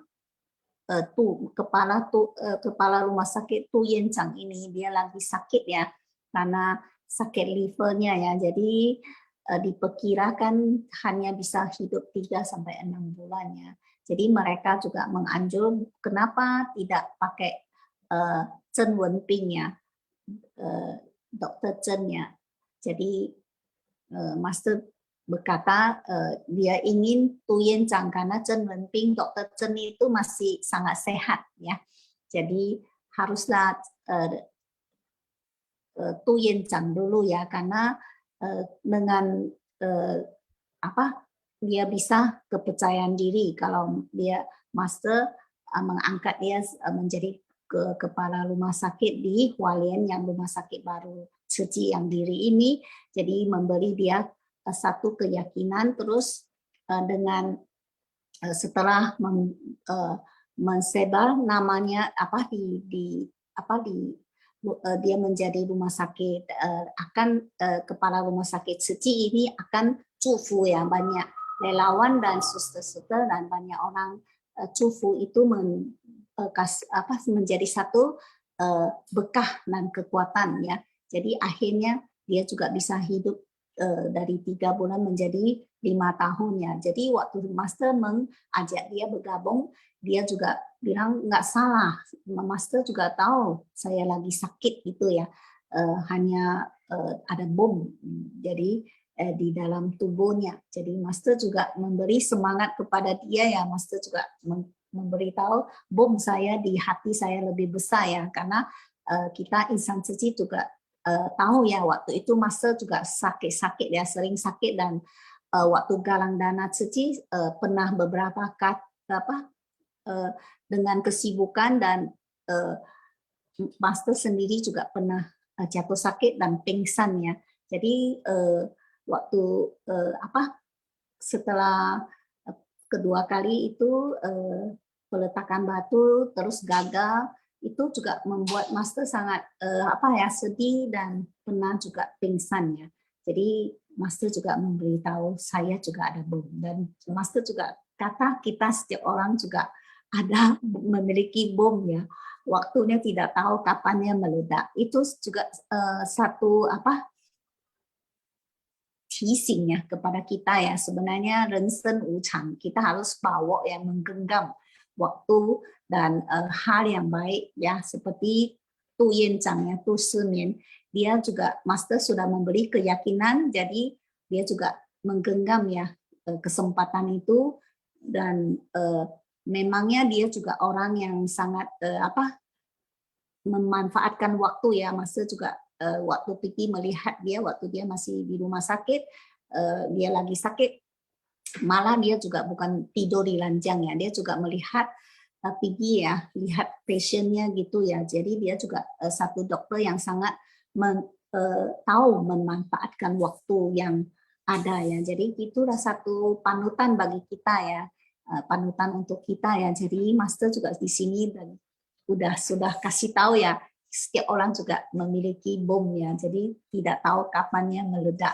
kepala rumah sakit Tu Yanzhang ini dia lagi sakit ya, karena sakit livernya ya, jadi diperkirakan hanya bisa hidup 3-6 bulan ya. Jadi mereka juga menganjur kenapa tidak pakai Chen Wenping ya, Dokter Chen ya. Jadi Master berkata dia ingin Tu Yanzhang karena Chen Wenping, Dokter Chen itu masih sangat sehat ya. Jadi haruslah Tu Yanzhang dulu ya, karena dengan dia bisa kepercayaan diri kalau dia Master mengangkat dia menjadi kepala rumah sakit di Hualien, yang rumah sakit baru suci yang diri ini. Jadi memberi dia satu keyakinan, terus dengan setelah mensebar namanya dia menjadi rumah sakit, akan kepala rumah sakit suci ini akan cufu ya, banyak relawan dan suster-suster dan banyak orang cufu itu menjadi satu bekah dan kekuatan ya. Jadi akhirnya dia juga bisa hidup dari 3 bulan menjadi 5 tahun ya. Jadi waktu Master mengajak dia bergabung, dia juga bilang nggak salah. Master juga tahu saya lagi sakit gitu ya. Hanya ada bom jadi di dalam tubuhnya. Jadi Master juga memberi semangat kepada dia ya. Master juga memberitahu bom saya di hati saya lebih besar ya, karena kita insan suci juga tahu ya waktu itu Master juga sakit-sakit ya, sering sakit, dan waktu galang dana suci pernah beberapa dengan kesibukan, dan Master sendiri juga pernah jatuh sakit dan pingsan ya. Jadi waktu setelah kedua kali itu peletakan batu terus gagal, itu juga membuat Master sangat sedih dan pernah juga pingsan ya. Jadi Master juga memberitahu saya juga ada bom, dan Master juga kata kita setiap orang juga ada memiliki bom ya. Waktunya tidak tahu kapannya meledak. Itu juga satu teasing ya kepada kita ya. Sebenarnya rensen wuchang, kita harus bawa yang menggenggam waktu dan hal yang baik ya, seperti Tu Yen Zhang ya, Tu Shimian. Dia juga Master sudah memberi keyakinan, jadi dia juga menggenggam ya kesempatan itu, dan memangnya dia juga orang yang sangat memanfaatkan waktu ya. Master juga waktu pergi melihat dia waktu dia masih di rumah sakit, dia lagi sakit, malah dia juga bukan tidur di ranjang ya, dia juga melihat pergi ya, lihat pasiennya gitu ya. Jadi dia juga satu dokter yang sangat tahu memanfaatkan waktu yang ada ya. Jadi itulah satu panutan bagi kita ya, panutan untuk kita ya. Jadi Master juga di sini dan sudah kasih tahu ya, setiap orang juga memiliki bom ya. Jadi tidak tahu kapannya meledak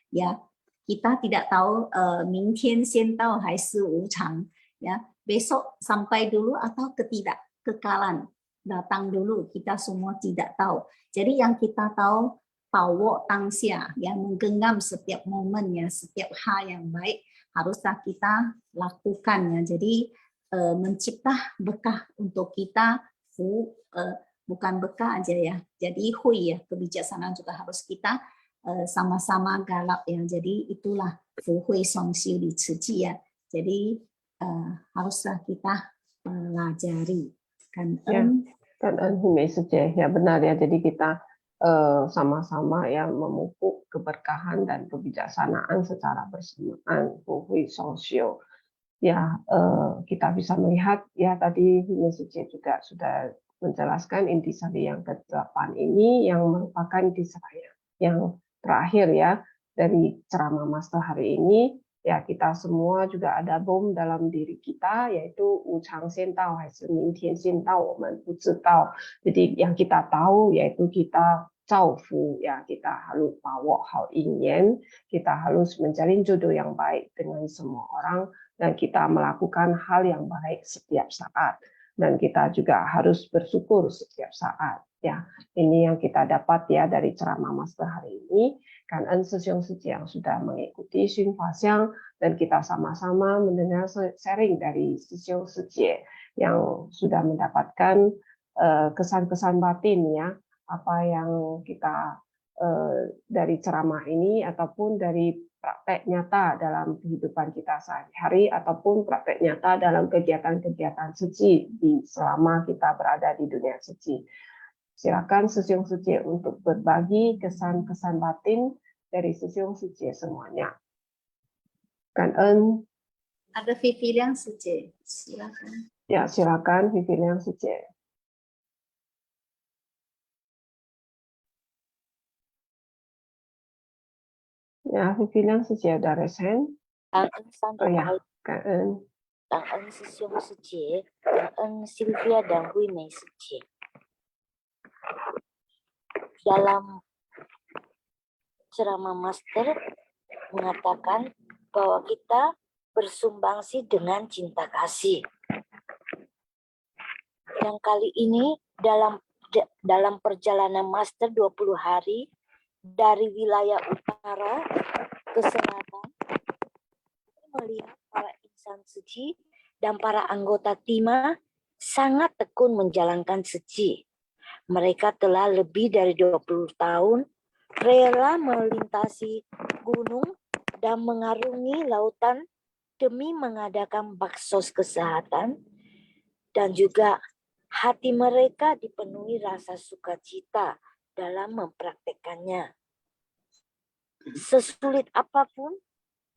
ya. Kita tidak tahu mingtian xian dao hai shi wu chang ya, besok sampai dulu atau kekalan datang dulu, kita semua tidak tahu. Jadi yang kita tahu bawa tangsia, yang menggenggam setiap momen ya, setiap hal yang baik haruslah kita lakukan ya. Jadi mencipta berkah untuk kita, bukan berkah aja ya. Jadi hui ya, kebijaksanaan juga harus kita sama-sama galak ya. Jadi itulah fu hui song xiu li ci ya. Jadi haruslah kita pelajari kan. Kan Hume Suje ya, benar ya. Jadi kita sama-sama ya memupuk keberkahan dan kebijaksanaan secara bersamaan. Fu hui song xiu ya, kita bisa melihat ya, tadi Hume Suje juga sudah menjelaskan intisari yang ke-8 ini yang merupakan intisari yang terakhir ya dari ceramah Master hari ini. Ya, kita semua juga ada bom dalam diri kita, yaitu wuchang xian dao hai shi mingtian xian dao wo men bu zi dao. Jadi yang kita tahu yaitu kita zao fu ya, kita harus bawa hao yin yan, kita harus menjalin jodoh yang baik dengan semua orang, dan kita melakukan hal yang baik setiap saat, dan kita juga harus bersyukur setiap saat ya. Ini yang kita dapat ya dari ceramah Master hari ini. Kan Sesiong Suci yang sudah mengikuti Xun Fa Xiang, dan kita sama-sama mendengar sharing dari Sesiong Suci yang sudah mendapatkan kesan-kesan batin ya, apa yang kita dari ceramah ini ataupun dari praktek nyata dalam kehidupan kita sehari-hari ataupun praktek nyata dalam kegiatan-kegiatan suci selama kita berada di dunia suci. Silakan Sesiong Suci untuk berbagi kesan-kesan batin dari Sesiong Suci semuanya. Kan Ada Vivi Liang Suci, silakan. Ya, silakan Vivi Liang Suci. Ya, Vivi Liang Suci ada resen. Oh ya, Kan Sesiong Suci, Sylvia dan Hui Mei Suci. Dalam ceramah Master mengatakan bahwa kita bersumbangsi dengan cinta kasih. Yang kali ini dalam perjalanan Master 20 hari dari wilayah utara ke selatan, melihat para insan suci dan para anggota Tima sangat tekun menjalankan suci. Mereka telah lebih dari 20 tahun rela melintasi gunung dan mengarungi lautan demi mengadakan baksos kesehatan Dan juga hati mereka dipenuhi rasa sukacita dalam mempraktekannya. Sesulit apapun,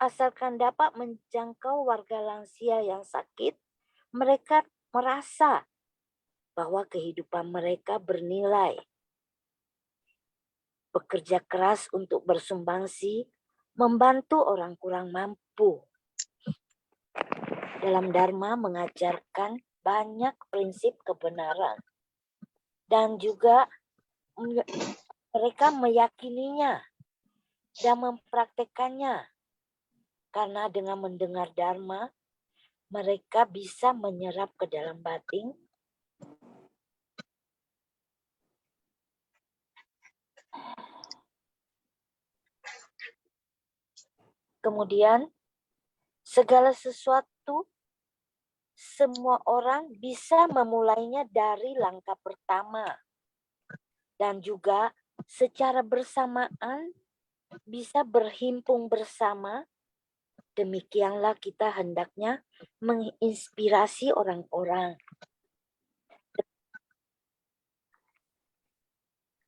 asalkan dapat menjangkau warga lansia yang sakit, mereka merasa bahwa kehidupan mereka bernilai. Bekerja keras untuk bersumbangsi, membantu orang kurang mampu. Dalam Dharma mengajarkan banyak prinsip kebenaran. Dan juga mereka meyakininya dan mempraktekannya. Karena dengan mendengar Dharma, mereka bisa menyerap ke dalam batin kemudian segala sesuatu, semua orang bisa memulainya dari langkah pertama. Dan juga secara bersamaan bisa berhimpun bersama. Demikianlah kita hendaknya menginspirasi orang-orang.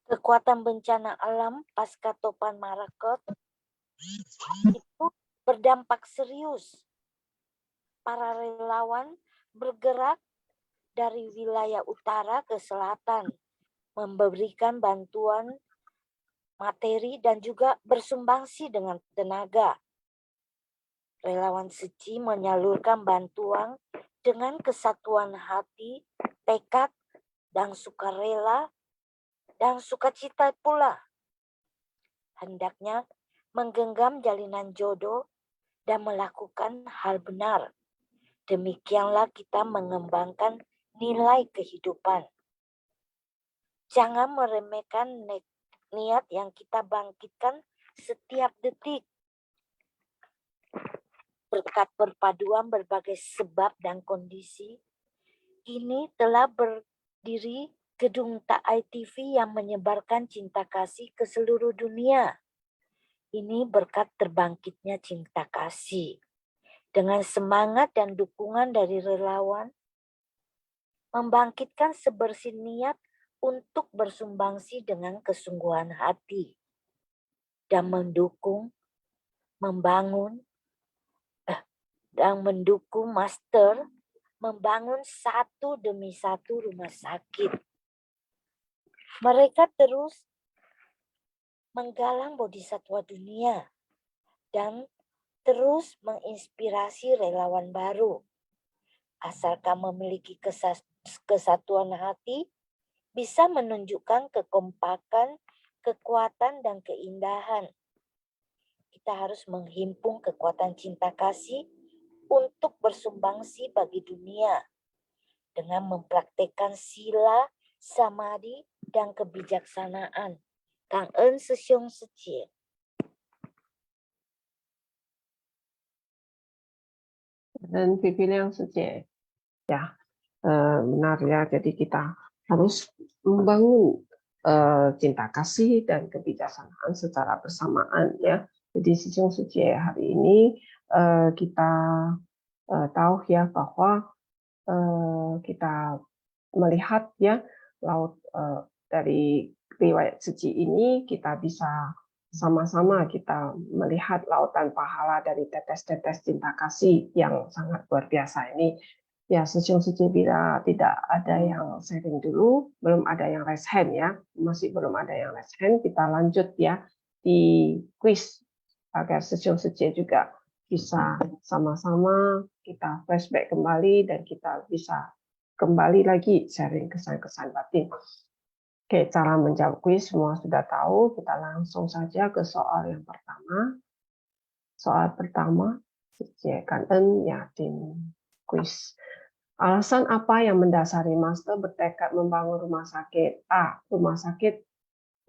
Kekuatan bencana alam pasca Topan Marakot itu berdampak serius. Para relawan bergerak dari wilayah utara ke selatan, memberikan bantuan materi dan juga bersumbangsi dengan tenaga. Relawan suci menyalurkan bantuan dengan kesatuan hati, tekad, dan sukarela, dan sukacita pula. Hendaknya menggenggam jalinan jodoh dan melakukan hal benar. Demikianlah kita mengembangkan nilai kehidupan. Jangan meremehkan niat yang kita bangkitkan setiap detik. Berkat perpaduan berbagai sebab dan kondisi, ini telah berdiri gedung TAI TV yang menyebarkan cinta kasih ke seluruh dunia. Ini berkat terbangkitnya cinta kasih. Dengan semangat dan dukungan dari relawan, membangkitkan sebersih niat untuk bersumbangsi dengan kesungguhan hati. Dan mendukung, membangun, dan mendukung master membangun satu demi satu rumah sakit. Mereka terus menggalang bodhisatwa dunia dan terus menginspirasi relawan baru. Asalkan memiliki kesatuan hati, bisa menunjukkan kekompakan, kekuatan, dan keindahan. Kita harus menghimpun kekuatan cinta kasih untuk bersumbangsi bagi dunia dengan mempraktekkan sila, samadhi, dan kebijaksanaan. Cảm ơn sư兄sư姐. Dan Pipi yang Suci. Ya, benar ya. Jadi kita harus membangun cinta kasih dan kebijaksanaan secara bersamaan ya. Jadi Sejong Suci hari ini kita tahu ya bahwa kita melihat ya laut dari riwayat suci ini, kita bisa sama-sama kita melihat lautan pahala dari tetes-tetes cinta kasih yang sangat luar biasa ini. Ya, Sejong Suci bila tidak ada yang sharing dulu, belum ada yang raise hand ya, masih belum ada yang raise hand, kita lanjut ya di quiz agar Sejong Suci juga bisa sama-sama kita flashback kembali dan kita bisa kembali lagi sharing kesan-kesan batin. Oke, cara menjawab kuis semua sudah tahu. Kita langsung saja ke soal yang pertama. Soal pertama, Kangen Yatin kuis. Alasan apa yang mendasari Master bertekad membangun rumah sakit? A. Rumah sakit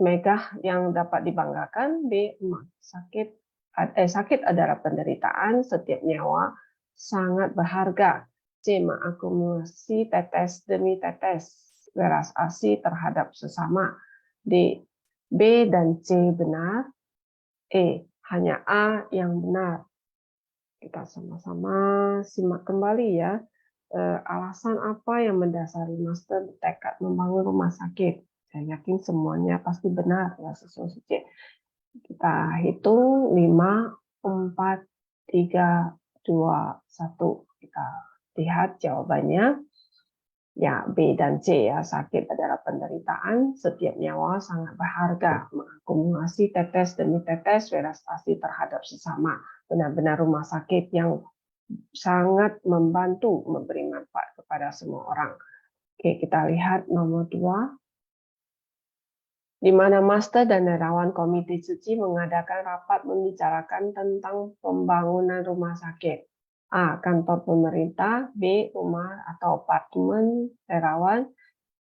megah yang dapat dibanggakan. B. Sakit adalah penderitaan, setiap nyawa sangat berharga. C. Mengakumulasi tetes demi tetes, beras asih terhadap sesama. D. B dan C benar. E. Hanya A yang benar. Kita sama-sama simak kembali ya. alasan apa yang mendasari Master tekad membangun rumah sakit. Saya yakin semuanya pasti benar ya Siswa Suci. Kita hitung 5, 4, 3, 2, 1. Kita lihat jawabannya. Ya, B dan C ya, sakit adalah penderitaan, setiap nyawa sangat berharga, mengakumulasi tetes demi tetes prestasi terhadap sesama. Benar-benar rumah sakit yang sangat membantu memberi manfaat kepada semua orang. Oke, kita lihat nomor 2. Di mana Master dan relawan Komite Suci mengadakan rapat membicarakan tentang pembangunan rumah sakit. A. Kantor pemerintah. B. Rumah atau apartemen relawan.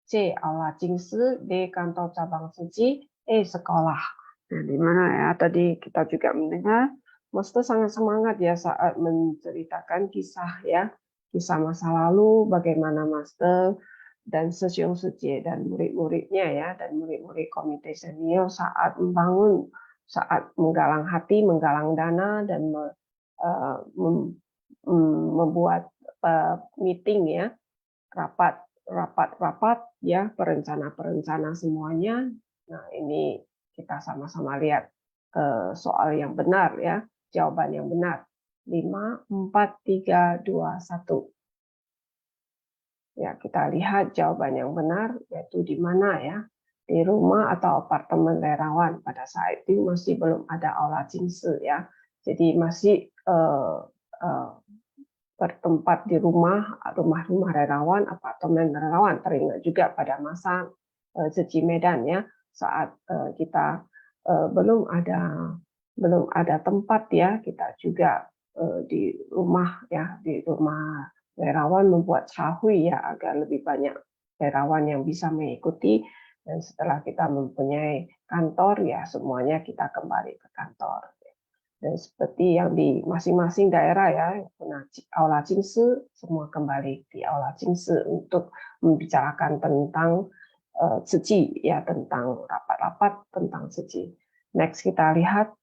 C. Aula Jingsi. D. Kantor cabang suci. E. Sekolah. Nah, di mana ya tadi kita juga mendengar Master sangat semangat ya saat menceritakan kisah ya, kisah masa lalu bagaimana Master dan Sesiong Suci dan murid-muridnya ya, dan murid-murid komite senior saat membangun, saat menggalang hati, menggalang dana dan membuat meeting ya, rapat ya, perencana semuanya. Nah, ini kita sama-sama lihat soal yang benar ya, jawaban yang benar. 5, 4, 3, 2, 1. Ya, kita lihat jawaban yang benar yaitu di mana ya? Di rumah atau apartemen relawan. Pada saat itu masih belum ada aula jingsi ya. Jadi masih bertempat di rumah-rumah relawan, apartemen relawan. Teringat juga pada masa Suci Medan ya, saat kita belum ada tempat ya, kita juga di rumah ya, di rumah relawan membuat cahui ya, agar lebih banyak relawan yang bisa mengikuti. Dan setelah kita mempunyai kantor ya, semuanya kita kembali ke kantor. Dan seperti yang di masing-masing daerah ya, aula jingsi, semua kembali di aula jingsi untuk membicarakan tentang suci ya, tentang rapat-rapat tentang suci. Next kita lihat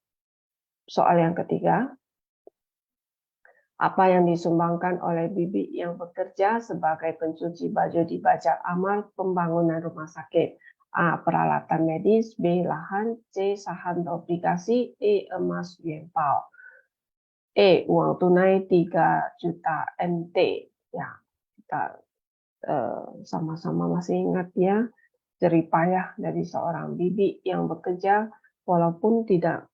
soal yang ketiga. Apa yang disumbangkan oleh bibi yang bekerja sebagai pencuci baju di Bajak Amal pembangunan rumah sakit? A. Peralatan medis. B. Lahan. C. Saham obligasi. D. Emas Yuanpao. E. Uang tunai 3 juta NT. Ya, kita sama-sama masih ingat ya, jerih payah dari seorang bibi yang bekerja walaupun tidak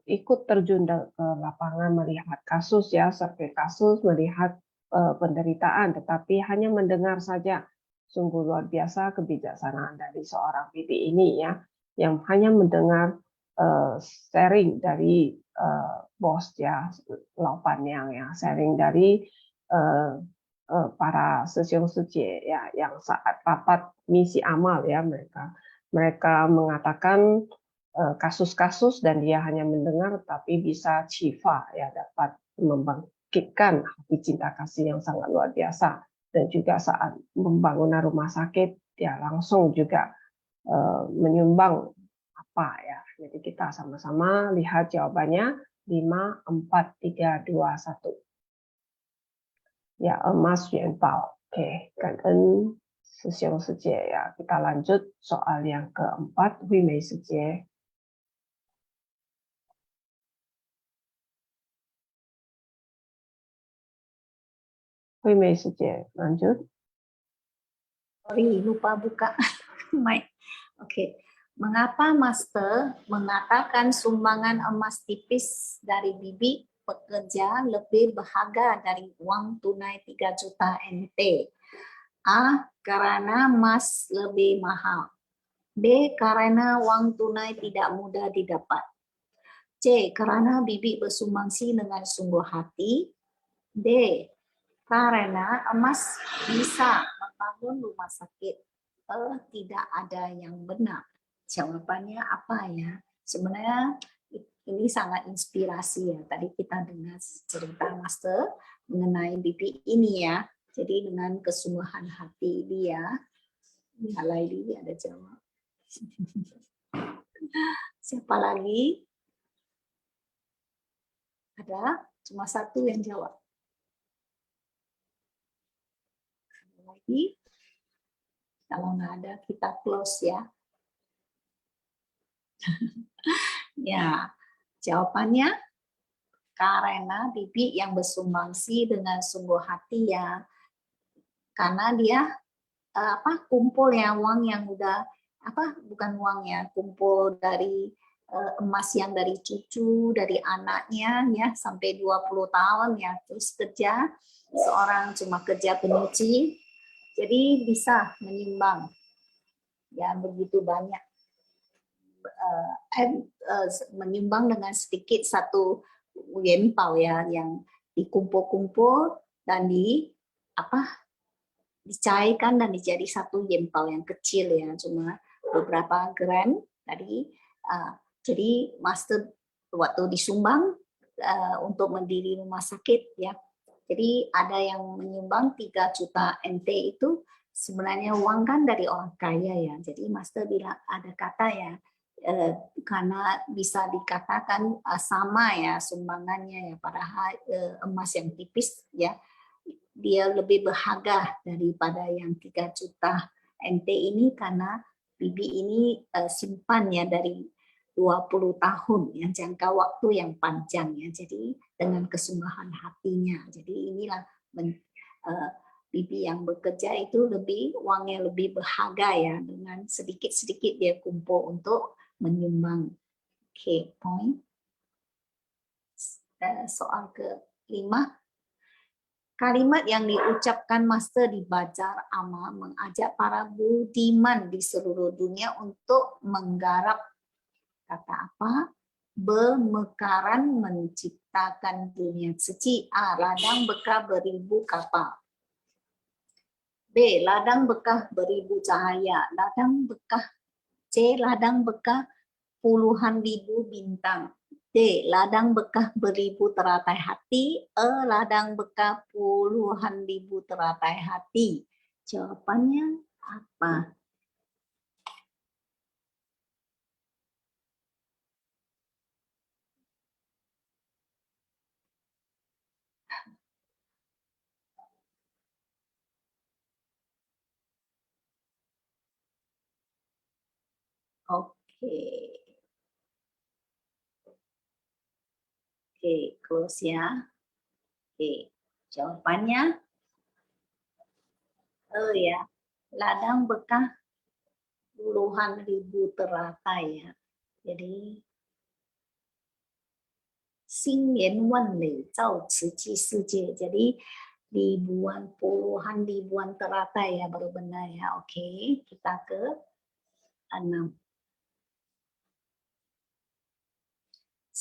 ikut terjun ke lapangan melihat kasus ya, survei kasus, melihat penderitaan, tetapi hanya mendengar saja. Sungguh luar biasa kebijaksanaan dari seorang bibi ini ya, yang hanya mendengar sharing dari bos ya, Laupan yang sharing dari para Sesiong Suci ya, yang saat rapat misi amal ya, mereka mengatakan kasus-kasus dan dia hanya mendengar tapi bisa cifa ya, dapat membangkitkan hati cinta kasih yang sangat luar biasa. Dan juga saat pembangunan rumah sakit dia langsung juga menyumbang apa ya. Jadi kita sama-sama lihat jawabannya. 5, 4, 3, 2, 1. Ya, emas Yuanpao. Oke, Kangen Sesiong Suci ya. Kita lanjut soal yang keempat, Hui Mei Suci. Hui Mei Suci, lanjut. Sorry, lupa buka mic. Oke. Mengapa Master mengatakan sumbangan emas tipis dari bibi pekerja lebih berharga dari uang tunai 3 juta NT? A. Karena emas lebih mahal. B. Karena uang tunai tidak mudah didapat. C. Karena bibi bersumbangsi dengan sungguh hati. D. Karena emas bisa membangun rumah sakit. Tidak ada yang benar. Jawabannya apa ya? Sebenarnya ini sangat inspirasi ya. Tadi kita dengar cerita Master mengenai bibi ini ya. Jadi dengan kesungguhan hati dia, Laili ada jawab. Siapa lagi? Ada cuma satu yang jawab. lagi? Kalau nggak ada, kita close ya. Ya, jawabannya karena bibi yang bersumbangsi dengan sungguh hati ya, karena dia kumpul ya uang yang udah bukan uang ya, kumpul dari emas yang dari cucu, dari anaknya ya sampai 20 tahun ya, terus kerja seorang cuma kerja penyuci, jadi bisa menyumbang ya begitu banyak, menyumbang dengan sedikit 1 yenpao ya, yang dikumpul-kumpul dan dicairkan dan dijadi 1 yenpao yang kecil ya, cuma beberapa gram tadi. Jadi master waktu disumbang untuk mendiri rumah sakit ya, jadi ada yang menyumbang 3 juta NT itu sebenarnya uang kan dari orang kaya ya, jadi master bilang ada kata ya, karena bisa dikatakan sama ya sumbangannya ya, padahal emas yang tipis ya, dia lebih berharga daripada yang 3 juta NT ini, karena bibi ini simpan ya dari 20 tahun ya, jangka waktu yang panjang ya, jadi dengan kesungguhan hatinya. Jadi inilah bibi yang bekerja itu lebih uangnya lebih berharga ya, dengan sedikit-sedikit dia kumpul untuk menyumbang. Oke, point. Soal ke-5. Kalimat yang diucapkan Master di Bajar Ama mengajak para budiman di seluruh dunia untuk menggarap kata apa? Bermekaran menciptakan dunia suci. A. Ladang bekah beribu kapal. B. Ladang bekah beribu cahaya. C. Ladang bekah puluhan ribu bintang. D. Ladang bekah beribu teratai hati. E. Ladang bekah puluhan ribu teratai hati. Jawabannya apa? Oke. Oke, close ya. Oke, jawabannya ya, ladang bekah puluhan ribu teratai ya. Jadi Xing Yan Wan Lei Zhao Ci Ji Sijie. Jadi ribuan, puluhan ribuan teratai ya, baru benar ya. Oke, kita ke 6.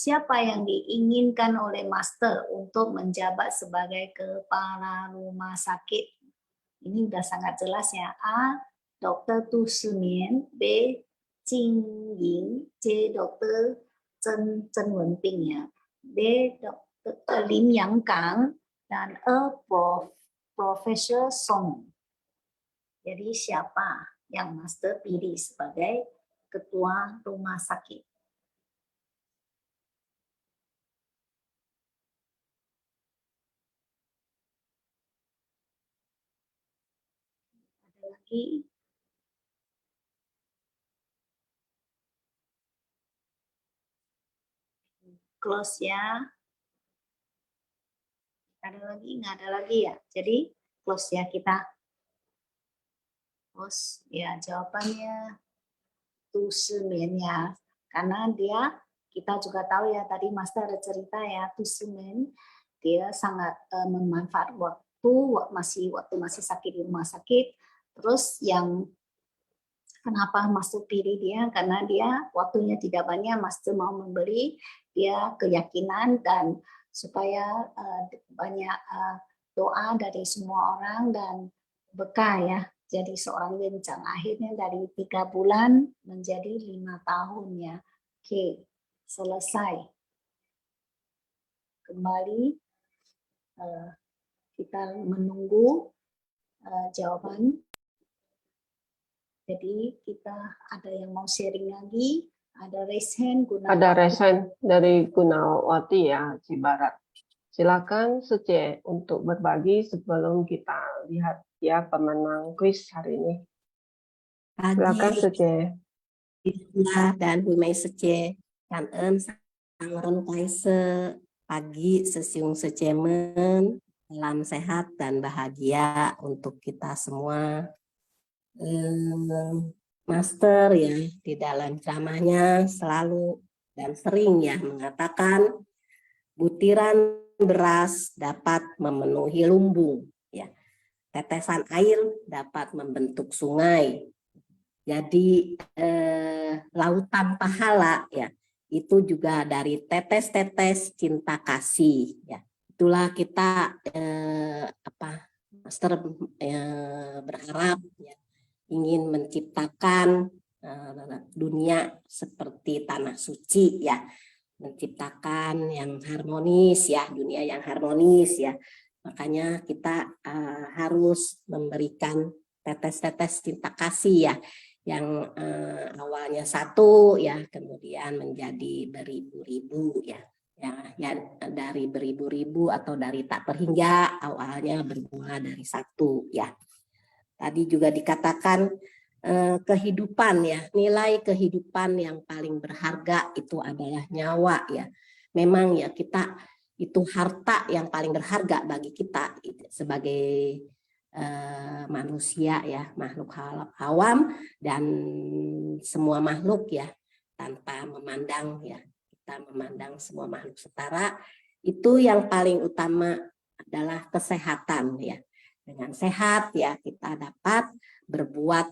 Siapa yang diinginkan oleh Master untuk menjabat sebagai kepala rumah sakit? Ini udah sangat jelas ya. A. Dr. Tu Shimian. B. Jing Ying. C. Dr. Chen Wenping ya. D. Dr. Lim Yang Kang. Dan E. Profesor Song. Jadi siapa yang Master pilih sebagai ketua rumah sakit? Ada lagi? Close ya. Ada lagi? Nggak ada lagi ya. Jadi close ya kita. Close ya, jawabannya Tu Shimian ya. Karena dia, kita juga tahu ya, tadi Master ada cerita ya, Tu Shimian dia sangat memanfaat waktu masih sakit di rumah sakit. Terus yang kenapa Master pilih dia? Karena dia waktunya tidak banyak, Master mau memberi dia keyakinan dan supaya banyak doa dari semua orang dan berkah ya. Jadi seorang lencang, akhirnya dari 3 bulan menjadi 5 tahun ya. Oke, selesai. Kembali kita menunggu jawaban. Jadi kita ada yang mau sharing lagi. Ada raise hand. Ada raise hand dari Gunawati ya, Cibarat. Silakan Sece untuk berbagi sebelum kita lihat ya pemenang kuis hari ini. Silakan Pagi, Sece. Ila dan Bu Mei Sece, cảm ơn Sangon Kaise, pagi sesiung secemen, salam sehat dan bahagia untuk kita semua. Master ya di dalam ceramahnya selalu dan sering ya mengatakan butiran beras dapat memenuhi lumbung, ya. Tetesan air dapat membentuk sungai. Jadi lautan pahala ya itu juga dari tetes-tetes cinta kasih ya. Itulah kita Master berharap ya, ingin menciptakan dunia seperti tanah suci ya, menciptakan yang harmonis ya, dunia yang harmonis ya. Makanya kita harus memberikan tetes-tetes cinta kasih ya, yang awalnya satu ya, kemudian menjadi beribu-ribu ya. Ya, dari beribu-ribu atau dari tak terhingga, awalnya bermula dari satu ya. Tadi juga dikatakan kehidupan ya, nilai kehidupan yang paling berharga itu adalah nyawa ya. Memang ya kita itu harta yang paling berharga bagi kita sebagai manusia ya, makhluk awam dan semua makhluk ya, tanpa memandang ya, kita memandang semua makhluk setara. Itu yang paling utama adalah kesehatan ya. Dengan sehat ya kita dapat berbuat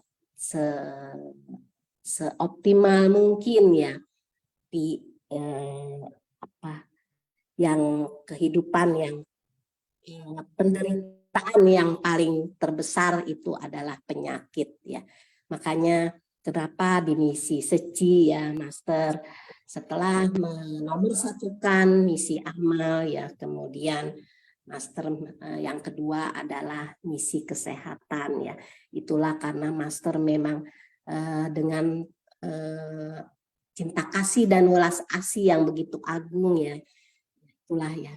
seoptimal mungkin ya di yang kehidupan yang penderitaan yang paling terbesar itu adalah penyakit ya. Makanya kenapa di misi Seci ya Master, setelah menomorsatukan misi amal ya, kemudian Master yang kedua adalah misi kesehatan ya. Itulah karena Master memang dengan cinta kasih dan welas asih yang begitu agung ya. Itulah ya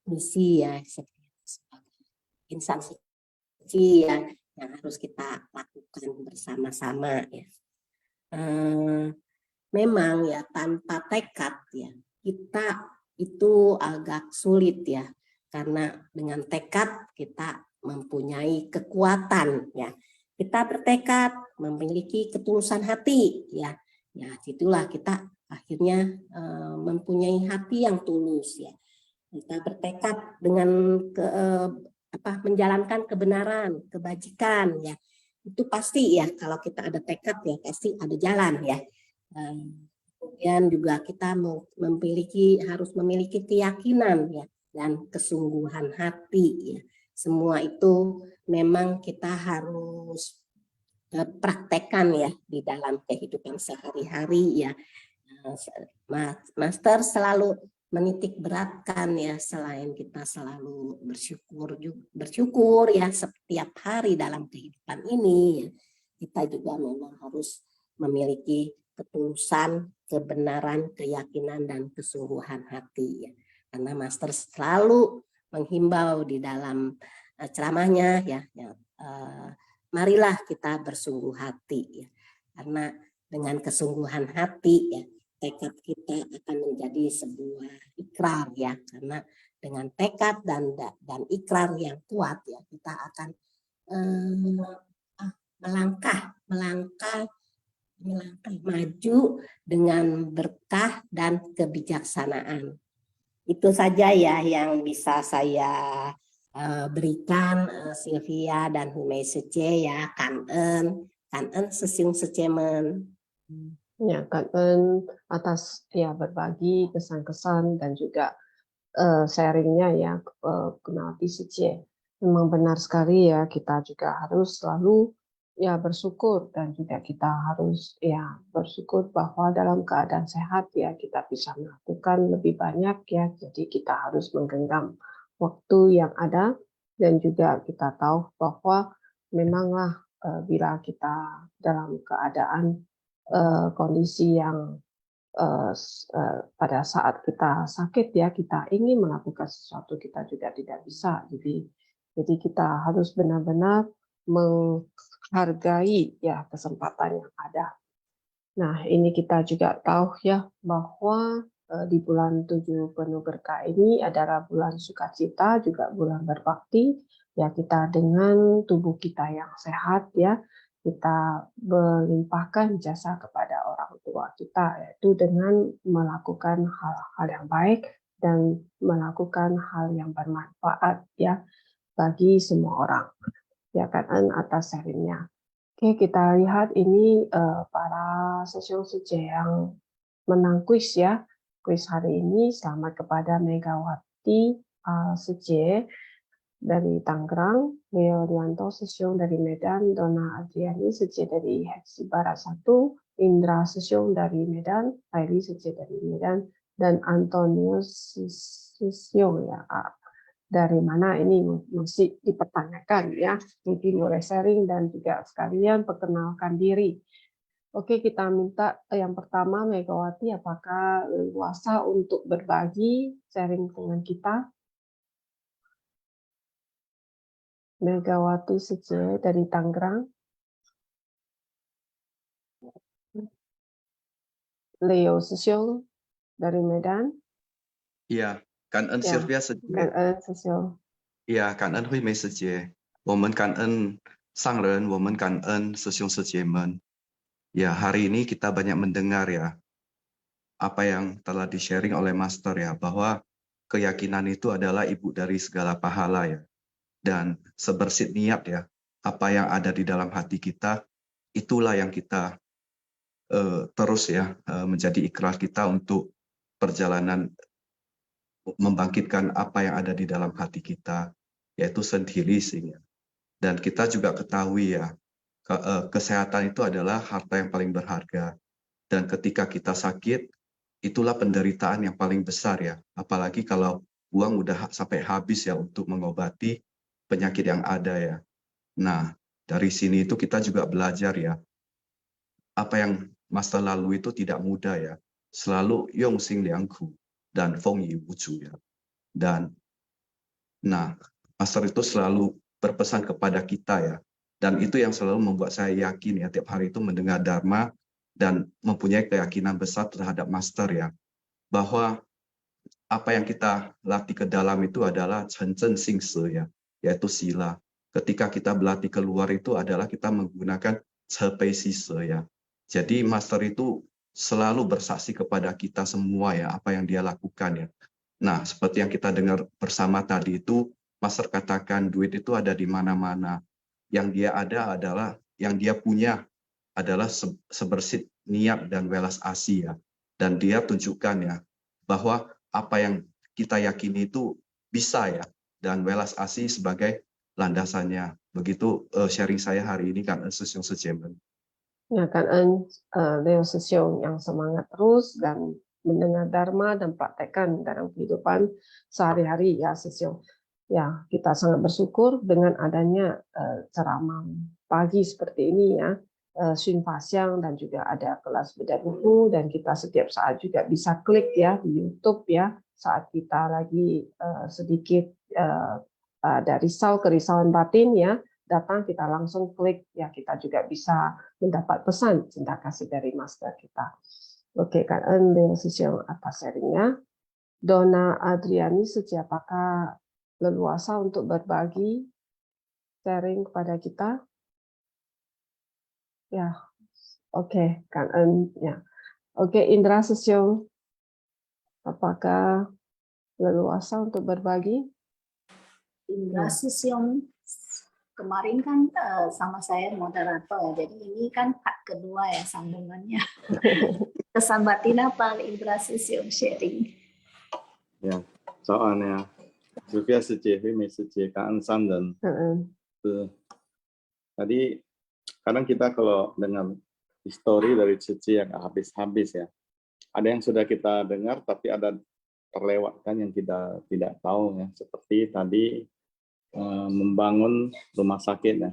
misi ya sebagai insan suci ya yang harus kita lakukan bersama-sama ya. Memang ya tanpa tekad ya kita itu agak sulit ya, karena dengan tekad kita mempunyai kekuatan ya. Kita bertekad memiliki ketulusan hati ya. Ya, itulah kita akhirnya mempunyai hati yang tulus ya. Kita bertekad dengan menjalankan kebenaran, kebajikan ya. Itu pasti ya, kalau kita ada tekad ya pasti ada jalan ya. Kemudian juga kita harus memiliki keyakinan ya dan kesungguhan hati ya. Semua itu memang kita harus praktekkan ya di dalam kehidupan sehari-hari ya. Master selalu menitik beratkan ya, selain kita selalu bersyukur ya setiap hari dalam kehidupan ini ya, kita juga memang harus memiliki ketulusan, kebenaran, keyakinan dan kesungguhan hati ya. Karena Master selalu menghimbau di dalam ceramahnya ya, marilah kita bersungguh hati ya. Karena dengan kesungguhan hati ya, tekad kita akan menjadi sebuah ikrar ya, karena dengan tekad dan ikrar yang kuat ya kita akan melangkah maju dengan berkah dan kebijaksanaan. Itu saja ya yang bisa saya berikan Sylvia dan Humei Sece ya. Kangen sesiung secemen. Ya, kangen atas ya berbagi kesan-kesan dan juga sharingnya ya kenal Sece. Memang benar sekali ya, kita juga harus selalu ya bersyukur, dan juga kita harus ya bersyukur bahwa dalam keadaan sehat ya kita bisa melakukan lebih banyak ya. Jadi kita harus menggenggam waktu yang ada, dan juga kita tahu bahwa memanglah bila kita dalam keadaan kondisi yang pada saat kita sakit ya, kita ingin melakukan sesuatu, kita juga tidak bisa. Jadi kita harus benar-benar menghargai ya kesempatan yang ada. Nah, ini kita juga tahu ya bahwa di bulan 7 penuh berkah ini adalah bulan sukacita, juga bulan berbakti. Ya, kita dengan tubuh kita yang sehat ya, kita melimpahkan jasa kepada orang tua kita, yaitu dengan melakukan hal-hal yang baik dan melakukan hal yang bermanfaat ya bagi semua orang. Ya kan, atas sharingnya. Oke, kita lihat ini para sesiong-sesiong yang menang kuis ya. Kuis hari ini selamat kepada Megawati Suje dari Tangerang, Leo Lianto Sesiong dari Medan, Dona Adriani Suje dari Heksi Barat 1, Indra Sesiong dari Medan, Hairi Suje dari Medan, dan Antonius Sesiong ya. Dari mana ini masih dipertanyakan ya, mungkin boleh sharing dan juga sekalian perkenalkan diri. Oke, kita minta yang pertama Megawati, apakah leluasa untuk berbagi sharing dengan kita? Megawati Sece dari Tangerang, Leo Sesiong dari Medan. Iya, 感恩 Sylvia 师姐。感恩Sesiong. 呀，感恩惠美师姐，我们感恩上人，我们感恩师兄师姐们。Ya, hari ini kita banyak mendengar ya apa yang telah di-sharing oleh Master ya, bahwa keyakinan itu adalah ibu dari segala pahala ya. Dan sebersih niat ya, apa yang ada di dalam hati kita, itulah yang kita terus ya menjadi ikrar kita untuk perjalanan membangkitkan apa yang ada di dalam hati kita, yaitu sendiri sehingga. Dan kita juga ketahui ya, kesehatan itu adalah harta yang paling berharga. Dan ketika kita sakit, itulah penderitaan yang paling besar ya. Apalagi kalau uang udah sampai habis ya untuk mengobati penyakit yang ada ya. Nah, dari sini itu kita juga belajar ya, apa yang masa lalu itu tidak mudah ya. Selalu yong xing liang ku dan feng yi wu zu ya. Dan nah, Master itu selalu berpesan kepada kita ya. Dan itu yang selalu membuat saya yakin ya, tiap hari itu mendengar Dharma dan mempunyai keyakinan besar terhadap Master ya, bahwa apa yang kita latih ke dalam itu adalah Chen Zhen Xing Se ya, yaitu sila. Ketika kita berlatih keluar itu adalah kita menggunakan Ce Pei Si Se ya. Jadi Master itu selalu bersaksi kepada kita semua ya, apa yang dia lakukan ya. Nah, seperti yang kita dengar bersama tadi itu, Master katakan duit itu ada di mana-mana. Yang dia ada adalah, yang dia punya adalah sebersih niat dan welas asih ya. Dan dia tunjukkan ya, bahwa apa yang kita yakini itu bisa ya. Dan welas asih sebagai landasannya. Begitu sharing saya hari ini kan Sesiong Sejemen. Ya, kan Leo Sesiong yang semangat terus dan mendengar Dharma dan praktekkan dalam kehidupan sehari-hari ya Sesiong. Ya, kita sangat bersyukur dengan adanya ceramah pagi seperti ini ya, Xun Fa Xiang, dan juga ada kelas beda buku, dan kita setiap saat juga bisa klik ya di YouTube ya, saat kita lagi sedikit ada risau, kerisauan batin ya, datang kita langsung klik ya, kita juga bisa mendapat pesan cinta kasih dari Master kita. Oke, kan Leo Sesiong atas sharingnya. Dona Adriani, apakah leluasa untuk berbagi sharing kepada kita? Ya, oke, kan ya. Oke, Indra Sesiong, apakah leluasa untuk berbagi? Indra Sesiong kemarin kan sama saya moderator, jadi ini kan part kedua ya sambungannya. Kesan batin apa Indra Sesiong sharing? Ya, soalnya Sylvia 师姐、惠美师姐、感恩上人。Tadi kadang kita kalau dengar histori dari Cici yang habis-habis ya, ada yang sudah kita dengar tapi ada terlewatkan yang kita tidak tahu ya, seperti tadi membangun rumah sakit ya.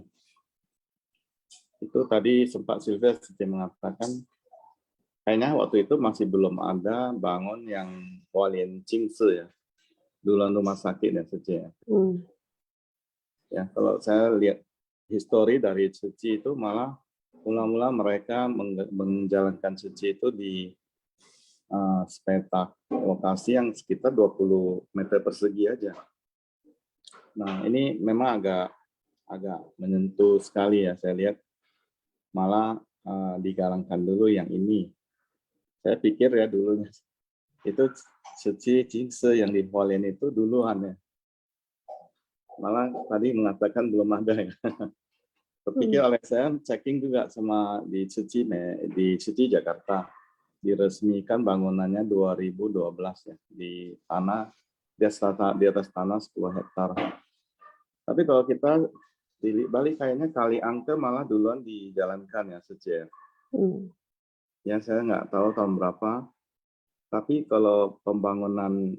Itu tadi sempat Sylvia mengatakan kayaknya waktu itu masih belum ada bangun yang Hualien Jingsi ya, duluan rumah sakit ya Suci ya. Ya, kalau saya lihat histori dari Suci itu malah mula-mula mereka menjalankan Suci itu di sepetak lokasi yang sekitar 20 meter persegi aja. Nah, ini memang agak menyentuh sekali ya. Saya lihat malah digalangkan dulu yang ini. Saya pikir ya dulunya itu Suci Jingsi yang di Hualien itu duluan ya. Malah tadi mengatakan belum ada ya. Terpikir oleh saya checking juga sama di Suci Jakarta. Diresmikan bangunannya 2012 ya di atas tanah 10 hektar. Tapi kalau kita balik kayaknya Kali Angke malah duluan dijalankan ya Suci ya. Ya saya nggak tahu tahun berapa. Tapi kalau pembangunan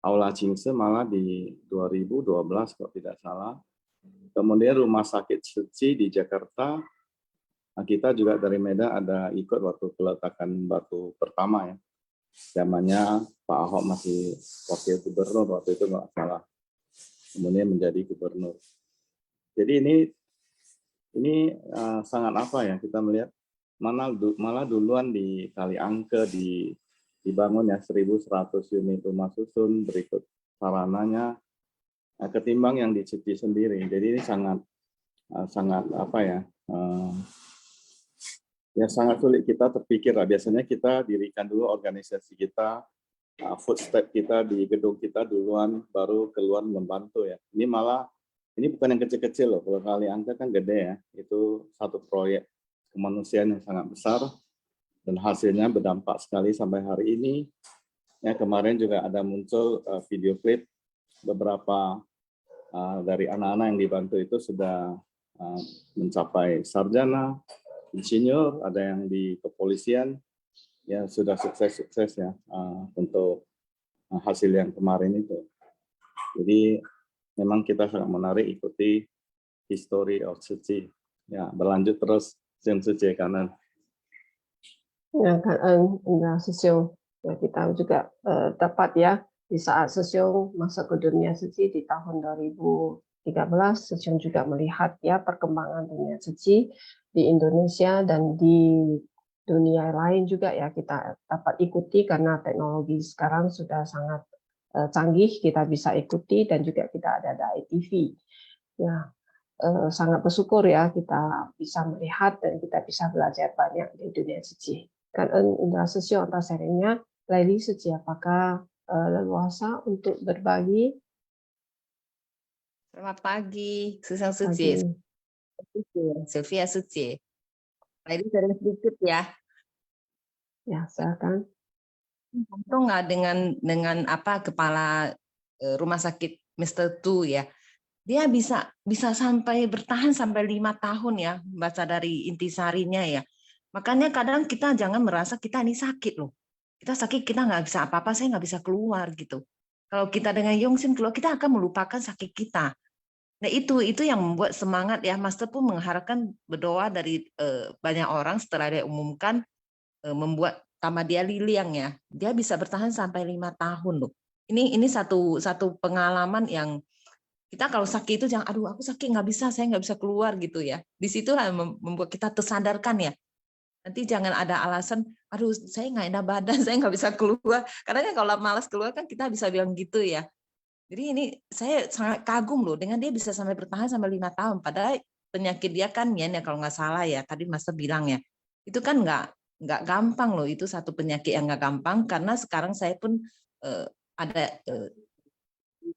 Aula Jingsi malah di 2012 kalau tidak salah. Kemudian rumah sakit Suci di Jakarta. Nah, kita juga dari Medan ada ikut waktu peletakan batu pertama ya. Zamannya Pak Ahok masih wakil gubernur waktu itu nggak salah. Kemudian menjadi gubernur. Jadi ini sangat apa ya kita melihat malah duluan di Kali Angke dibangun ya 1.100 unit rumah susun berikut sarananya ketimbang yang di Suci sendiri. Jadi ini sangat apa ya? Ya sangat sulit kita terpikir lah. Biasanya kita dirikan dulu organisasi kita, footstep kita di gedung kita duluan, baru keluar membantu ya. Ini bukan yang kecil-kecil loh. Kalau Kali Angke kan gede ya. Itu satu proyek kemanusiaan yang sangat besar dan hasilnya berdampak sekali sampai hari ini. Ya kemarin juga ada muncul video klip beberapa dari anak-anak yang dibantu itu sudah mencapai sarjana, insinyur, ada yang di kepolisian, ya sudah sukses ya untuk hasil yang kemarin itu. Jadi memang kita sangat menarik ikuti history of Suci. Ya berlanjut terus Suci kanan. Ya kan, Sesiong ya kita juga dapat ya di saat Sesiong masuk ke dunia suci di tahun 2013, Sesiong juga melihat ya perkembangan dunia suci di Indonesia dan di dunia lain juga ya kita dapat ikuti karena teknologi sekarang sudah sangat canggih, kita bisa ikuti dan juga kita ada ITV. Ya, sangat bersyukur ya kita bisa melihat dan kita bisa belajar banyak di dunia suci. Kan Indra Sesiong atas sharingnya, Laili Suci apakah leluasa untuk berbagi? Selamat pagi, Susang Suci. Sylvia Suci. Laili sharing sedikit ya. Ya, silakan. Untung nggak dengan apa kepala rumah sakit Mr. Tu ya. Dia bisa sampai bertahan sampai 5 tahun ya, baca dari intisarinya ya. Makanya kadang kita jangan merasa kita ini sakit loh. Kita sakit, kita nggak bisa apa-apa, saya nggak bisa keluar gitu. Kalau kita dengan Yongsin keluar, kita akan melupakan sakit kita. Nah itu yang membuat semangat ya. Master pun mengharapkan berdoa dari banyak orang setelah dia umumkan membuat Tamadia Liliang ya. Dia bisa bertahan sampai 5 tahun loh. Ini satu pengalaman yang kita kalau sakit itu jangan, aduh aku sakit nggak bisa, saya nggak bisa keluar gitu ya. Di situlah membuat kita tersadarkan ya. Nanti jangan ada alasan, aduh saya nggak enak badan, saya nggak bisa keluar. Karena kalau malas keluar kan kita bisa bilang gitu ya. Jadi ini saya sangat kagum loh dengan dia bisa sampai bertahan sampai 5 tahun. Padahal penyakit dia kan ya kalau nggak salah ya, tadi Master bilang ya, itu kan nggak gampang loh, itu satu penyakit yang nggak gampang. Karena sekarang saya pun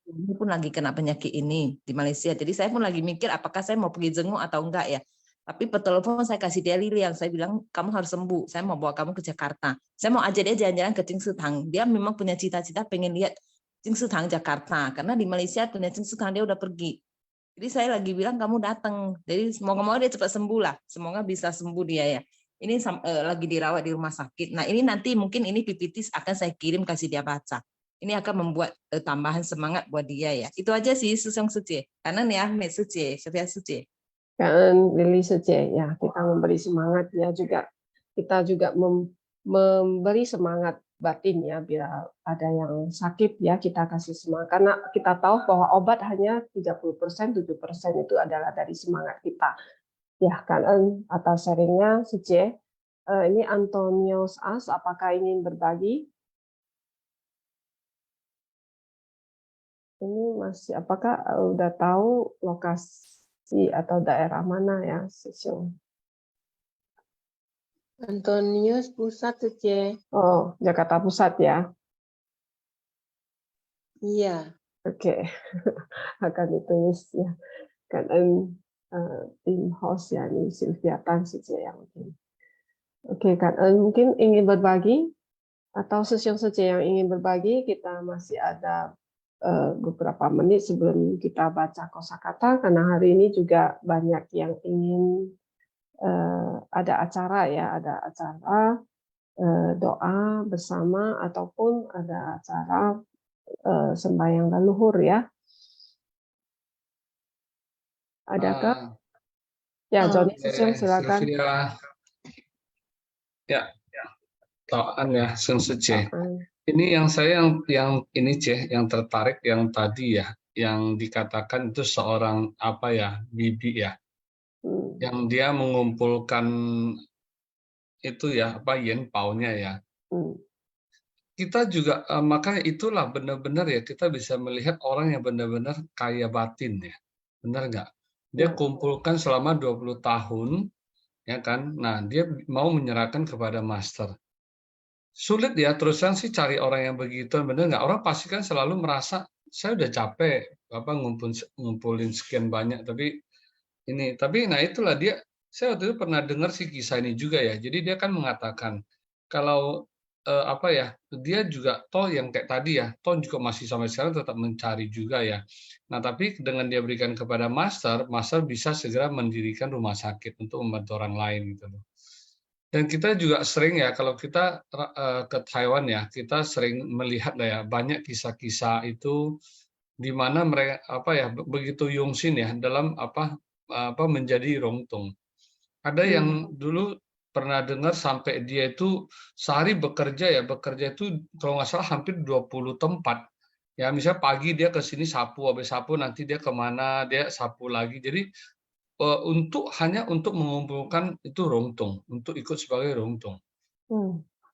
ini pun lagi kena penyakit ini di Malaysia. Jadi saya pun lagi mikir apakah saya mau pergi jenguk atau enggak ya. Tapi per telepon saya kasih dia Lili yang saya bilang kamu harus sembuh. Saya mau bawa kamu ke Jakarta. Saya mau ajak dia jalan-jalan ke Jingsetang. Dia memang punya cita-cita pengen lihat Jingsetang Jakarta. Karena di Malaysia punya Jingsetang dia udah pergi. Jadi saya lagi bilang kamu datang. Jadi semoga dia cepat sembuh lah. Semoga bisa sembuh dia ya. Ini lagi dirawat di rumah sakit. Nah ini nanti mungkin ini PPT akan saya kirim kasih dia baca. Ini akan membuat tambahan semangat buat dia ya. Itu aja sih Susang Suci. Kanan ya, Met Suci, Sylvia Suci. Kan Lili Suci ya, kita memberi semangat ya juga kita juga memberi semangat batin ya, bila ada yang sakit ya kita kasih semangat, karena kita tahu bahwa obat hanya 30%, 7% itu adalah dari semangat kita. Ya, kan atas sharingnya Suci. Ini Antonius As, apakah ingin berbagi? Ini masih, apakah udah tahu lokasi atau daerah mana ya, Suci? Antonius Pusat Suci. Oh, Jakarta Pusat ya. Iya. Oke, akan ditulis ya. Kan tim host ya, ini Sylvia Tan Suci yang mungkin. Oke, kan mungkin ingin berbagi atau Suci yang ingin berbagi, kita masih ada beberapa menit sebelum kita baca kosakata, karena hari ini juga banyak yang ingin ada acara ya, ada acara doa bersama ataupun ada acara sembahyang leluhur ya. Adakah? Ya, Johnny Suciung silakan. Sylvia. Ya, Taan ya, Sun Suci. Ini yang saya yang ini yang tertarik yang tadi ya, yang dikatakan itu seorang apa ya, bibi ya, yang dia mengumpulkan itu ya apa yen paunya ya. Kita juga makanya itulah benar-benar ya kita bisa melihat orang yang benar-benar kaya batin ya, benar nggak? Dia kumpulkan selama 20 tahun ya kan. Nah, dia mau menyerahkan kepada master. Sulit ya, terus terang sih cari orang yang begitu, bener nggak? Orang pasti kan selalu merasa saya udah capek apa ngumpulin sekian banyak, tapi nah itulah dia. Saya waktu itu pernah dengar sih kisah ini juga ya. Jadi dia kan mengatakan kalau apa ya, dia juga toh yang kayak tadi ya, toh juga masih sampai sekarang tetap mencari juga ya. Nah, tapi dengan dia berikan kepada master bisa segera mendirikan rumah sakit untuk membantu orang lain gitu loh. Dan kita juga sering ya, kalau kita ke Taiwan ya, kita sering melihat ya banyak kisah-kisah itu di mana mereka apa ya begitu yungsin ya dalam apa menjadi rongtong. Ada yang dulu pernah dengar sampai dia itu sehari bekerja itu kalau nggak salah hampir 20 tempat. Ya misalnya pagi dia ke sini sapu, habis sapu nanti dia kemana, dia sapu lagi. Jadi hanya untuk mengumpulkan itu rongtong, untuk ikut sebagai rongtong.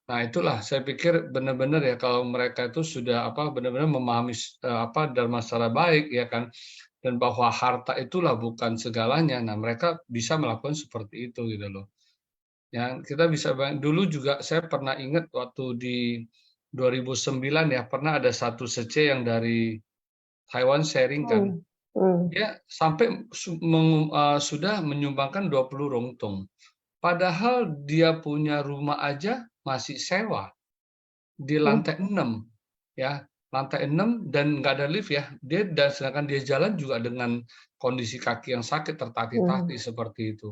Nah itulah saya pikir benar-benar ya kalau mereka itu sudah benar-benar memahami dharma secara baik ya kan, dan bahwa harta itulah bukan segalanya. Nah mereka bisa melakukan seperti itu gitu loh. Ya kita bisa dulu juga saya pernah ingat waktu di 2009 ya pernah ada satu sece yang dari Taiwan sharing kan. Dia sampai sudah menyumbangkan 20 rongtong. Padahal dia punya rumah aja masih sewa di lantai 6 ya, lantai 6 dan nggak ada lift ya. Sedangkan dia jalan juga dengan kondisi kaki yang sakit tertati-tati seperti itu.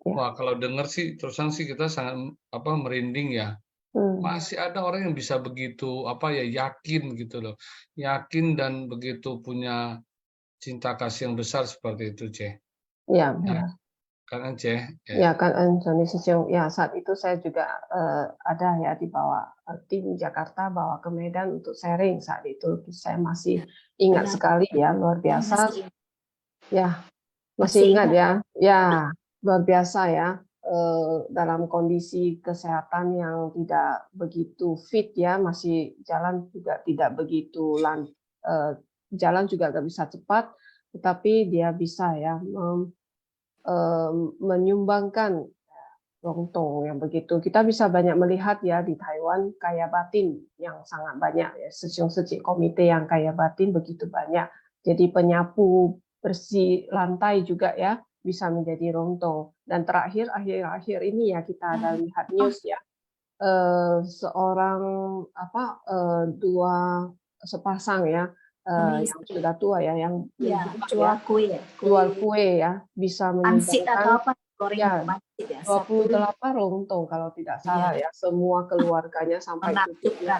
Wah, kalau dengar sih terus terang sih kita sangat merinding ya. Masih ada orang yang bisa begitu yakin gitu loh. Yakin dan begitu punya cinta kasih yang besar seperti itu, Ce. Ya, kan Ce. Ya kan, Johnny Suciung. Ya saat itu saya juga ada ya dibawa tim Jakarta bawa ke Medan untuk sharing saat itu. Saya masih ingat sekali ya, luar biasa. Ya masih ingat ya. Ya luar biasa ya. Dalam kondisi kesehatan yang tidak begitu fit ya, masih jalan juga tidak begitu jalan juga nggak bisa cepat, tetapi dia bisa ya menyumbangkan rongtong yang begitu. Kita bisa banyak melihat ya di Taiwan kaya batin yang sangat banyak ya, seci komite yang kaya batin begitu banyak. Jadi penyapu bersih lantai juga ya bisa menjadi rongtong. Dan terakhir akhir-akhir ini ya kita ada lihat news ya, seorang dua sepasang ya yang sudah tua ya, yang jual kue ya, bisa menyumbangkan 28 rongtong kalau tidak salah ya, semua keluarganya sampai cucunya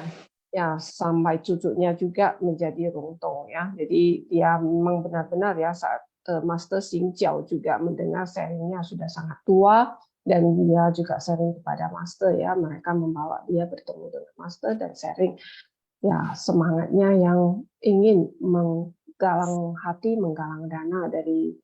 ya, sampai cucunya juga menjadi rongtong ya. Jadi dia memang benar-benar ya saat Master Xing Jiao juga mendengar sharingnya sudah sangat tua dan dia juga sharing kepada master ya, mereka membawa dia bertemu dengan master dan sharing ya semangatnya yang ingin menggalang hati, menggalang dana dari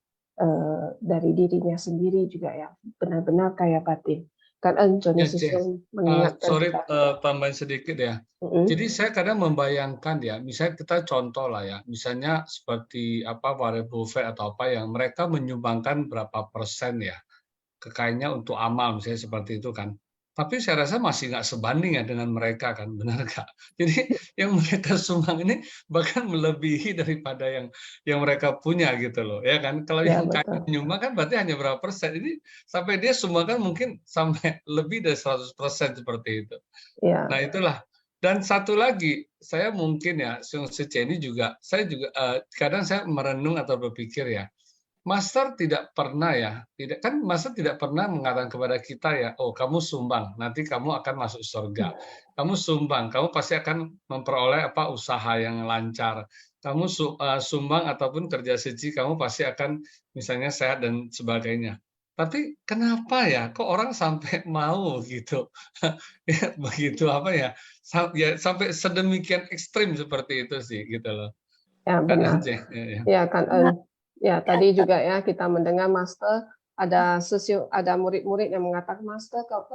dirinya sendiri juga ya, benar-benar kaya batin. Kan Johnny Ya, Ceh. Sisung mengingatkan Sorry, kita. tambahin sedikit ya. Jadi saya kadang membayangkan ya, misalnya kita contoh lah ya, misalnya seperti apa Warren Buffett atau apa yang mereka menyumbangkan berapa persen ya kekayaannya untuk amal, misalnya seperti itu kan. Tapi saya rasa masih nggak sebanding ya dengan mereka kan, benar nggak? Jadi yang mereka sumbang ini bahkan melebihi daripada yang mereka punya gitu loh, ya kan? Kalau Ya, yang kaya betul. menyumbang kan berarti hanya berapa persen. Ini sampai dia sumbangkan mungkin sampai lebih dari 100% seperti itu. Ya. Nah itulah. Dan satu lagi, saya mungkin ya, Sung Sece ini juga, saya juga kadang saya merenung atau berpikir ya, Master tidak pernah ya, Master tidak pernah mengatakan kepada kita ya, oh kamu sumbang, nanti kamu akan masuk surga. Kamu sumbang, kamu pasti akan memperoleh apa usaha yang lancar. Kamu sumbang ataupun kerja suci, kamu pasti akan misalnya sehat dan sebagainya. Tapi kenapa ya, kok orang sampai mau gitu, ya, begitu apa ya, sampai sedemikian ekstrim seperti itu sih gitu loh. Ya, benar. Ya kan, ya tadi juga ya kita mendengar Master ada murid-murid yang mengatakan Master kok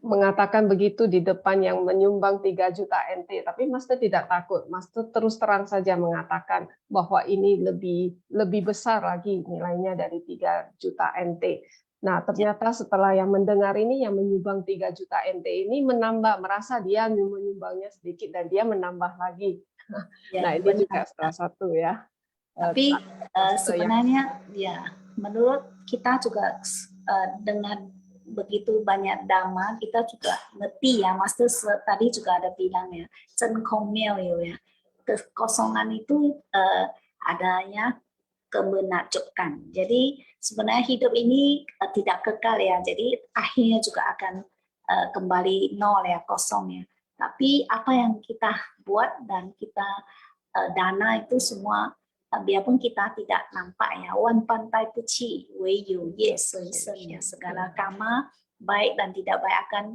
mengatakan begitu di depan yang menyumbang 3 juta NT, tapi Master tidak takut. Master terus terang saja mengatakan bahwa ini lebih besar lagi nilainya dari 3 juta NT. Nah, ternyata setelah yang mendengar ini, yang menyumbang 3 juta NT ini merasa dia menyumbangnya sedikit dan dia menambah lagi. Nah, ini juga salah satu ya. Tapi sebenarnya ya menurut kita juga dengan begitu banyak dhamma kita juga ngerti ya, Master tadi juga ada bilang ya, Chen Kong Miao ya, kekosongan itu adanya kemenakjubkan. Jadi sebenarnya hidup ini tidak kekal ya, jadi akhirnya juga akan kembali nol ya, kosong ya. Tapi apa yang kita buat dan kita dana itu semua biarpun kita tidak nampak ya, wan pantai puci wei yu ye ya, segala karma baik dan tidak baik akan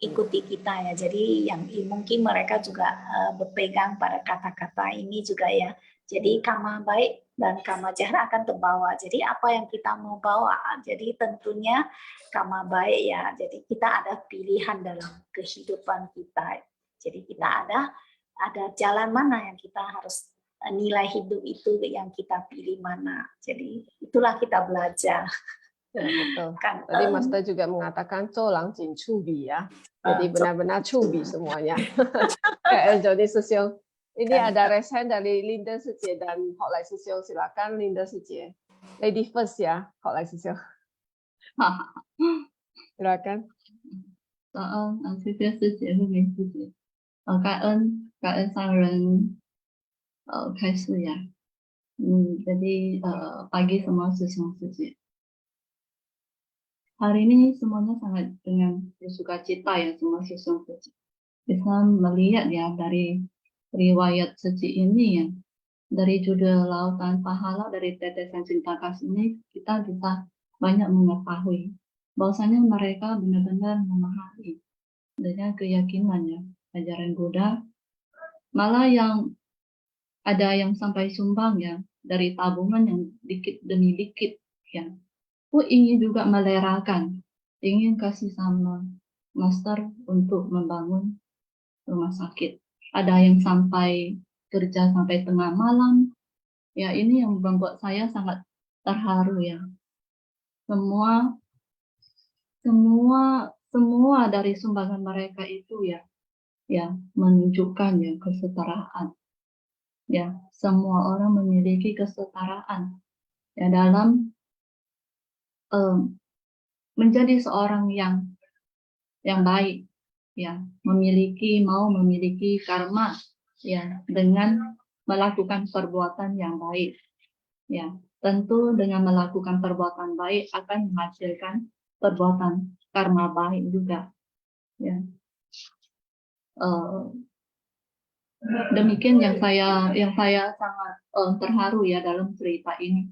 ikuti kita ya. Jadi yang mungkin mereka juga berpegang pada kata-kata ini juga ya. Jadi karma baik dan karma jahat akan terbawa. Jadi apa yang kita mau bawa, jadi tentunya karma baik ya. Jadi kita ada pilihan dalam kehidupan kita. Jadi kita ada jalan mana yang kita harus nilai hidup itu yang kita pilih mana. Jadi itulah kita belajar. Ya, betul. Tadi Master juga mengatakan colang jin cubi ya. Jadi benar-benar cubi semuanya. Johnny Sisiong. Ini ada raise hand dari Linda Sijie dan Hok Lai Sisiong. Silakan Linda Sijie. Lady first ya, Hok Lai Sisiong. Silakan. Cảm ơn sang人开示ya. Jadi pagi semua Sisiong Sijie. Hari ini semuanya sangat dengan bersukacita ya semua Sisiong Sijie. Bisa melihat ya dari riwayat suci ini ya, dari judul Lautan Pahala dari Tetesan Cinta Kasih ini kita bisa banyak mengetahui bahwasanya mereka benar-benar memahami dengan keyakinan ya ajaran Buddha. Malah yang ada yang sampai sumbang ya dari tabungan yang dikit demi dikit ya. Aku ingin juga melerakan, ingin kasih sama Master untuk membangun rumah sakit. Ada yang sampai kerja sampai tengah malam. Ya ini yang membuat saya sangat terharu ya. Semua dari sumbangan mereka itu ya menunjukkan ya kesetaraan. Ya, semua orang memiliki kesetaraan ya dalam menjadi seorang yang baik ya, mau memiliki karma ya dengan melakukan perbuatan yang baik ya. Tentu dengan melakukan perbuatan baik akan menghasilkan perbuatan karma baik juga ya. Demikian yang saya sangat terharu ya dalam cerita ini.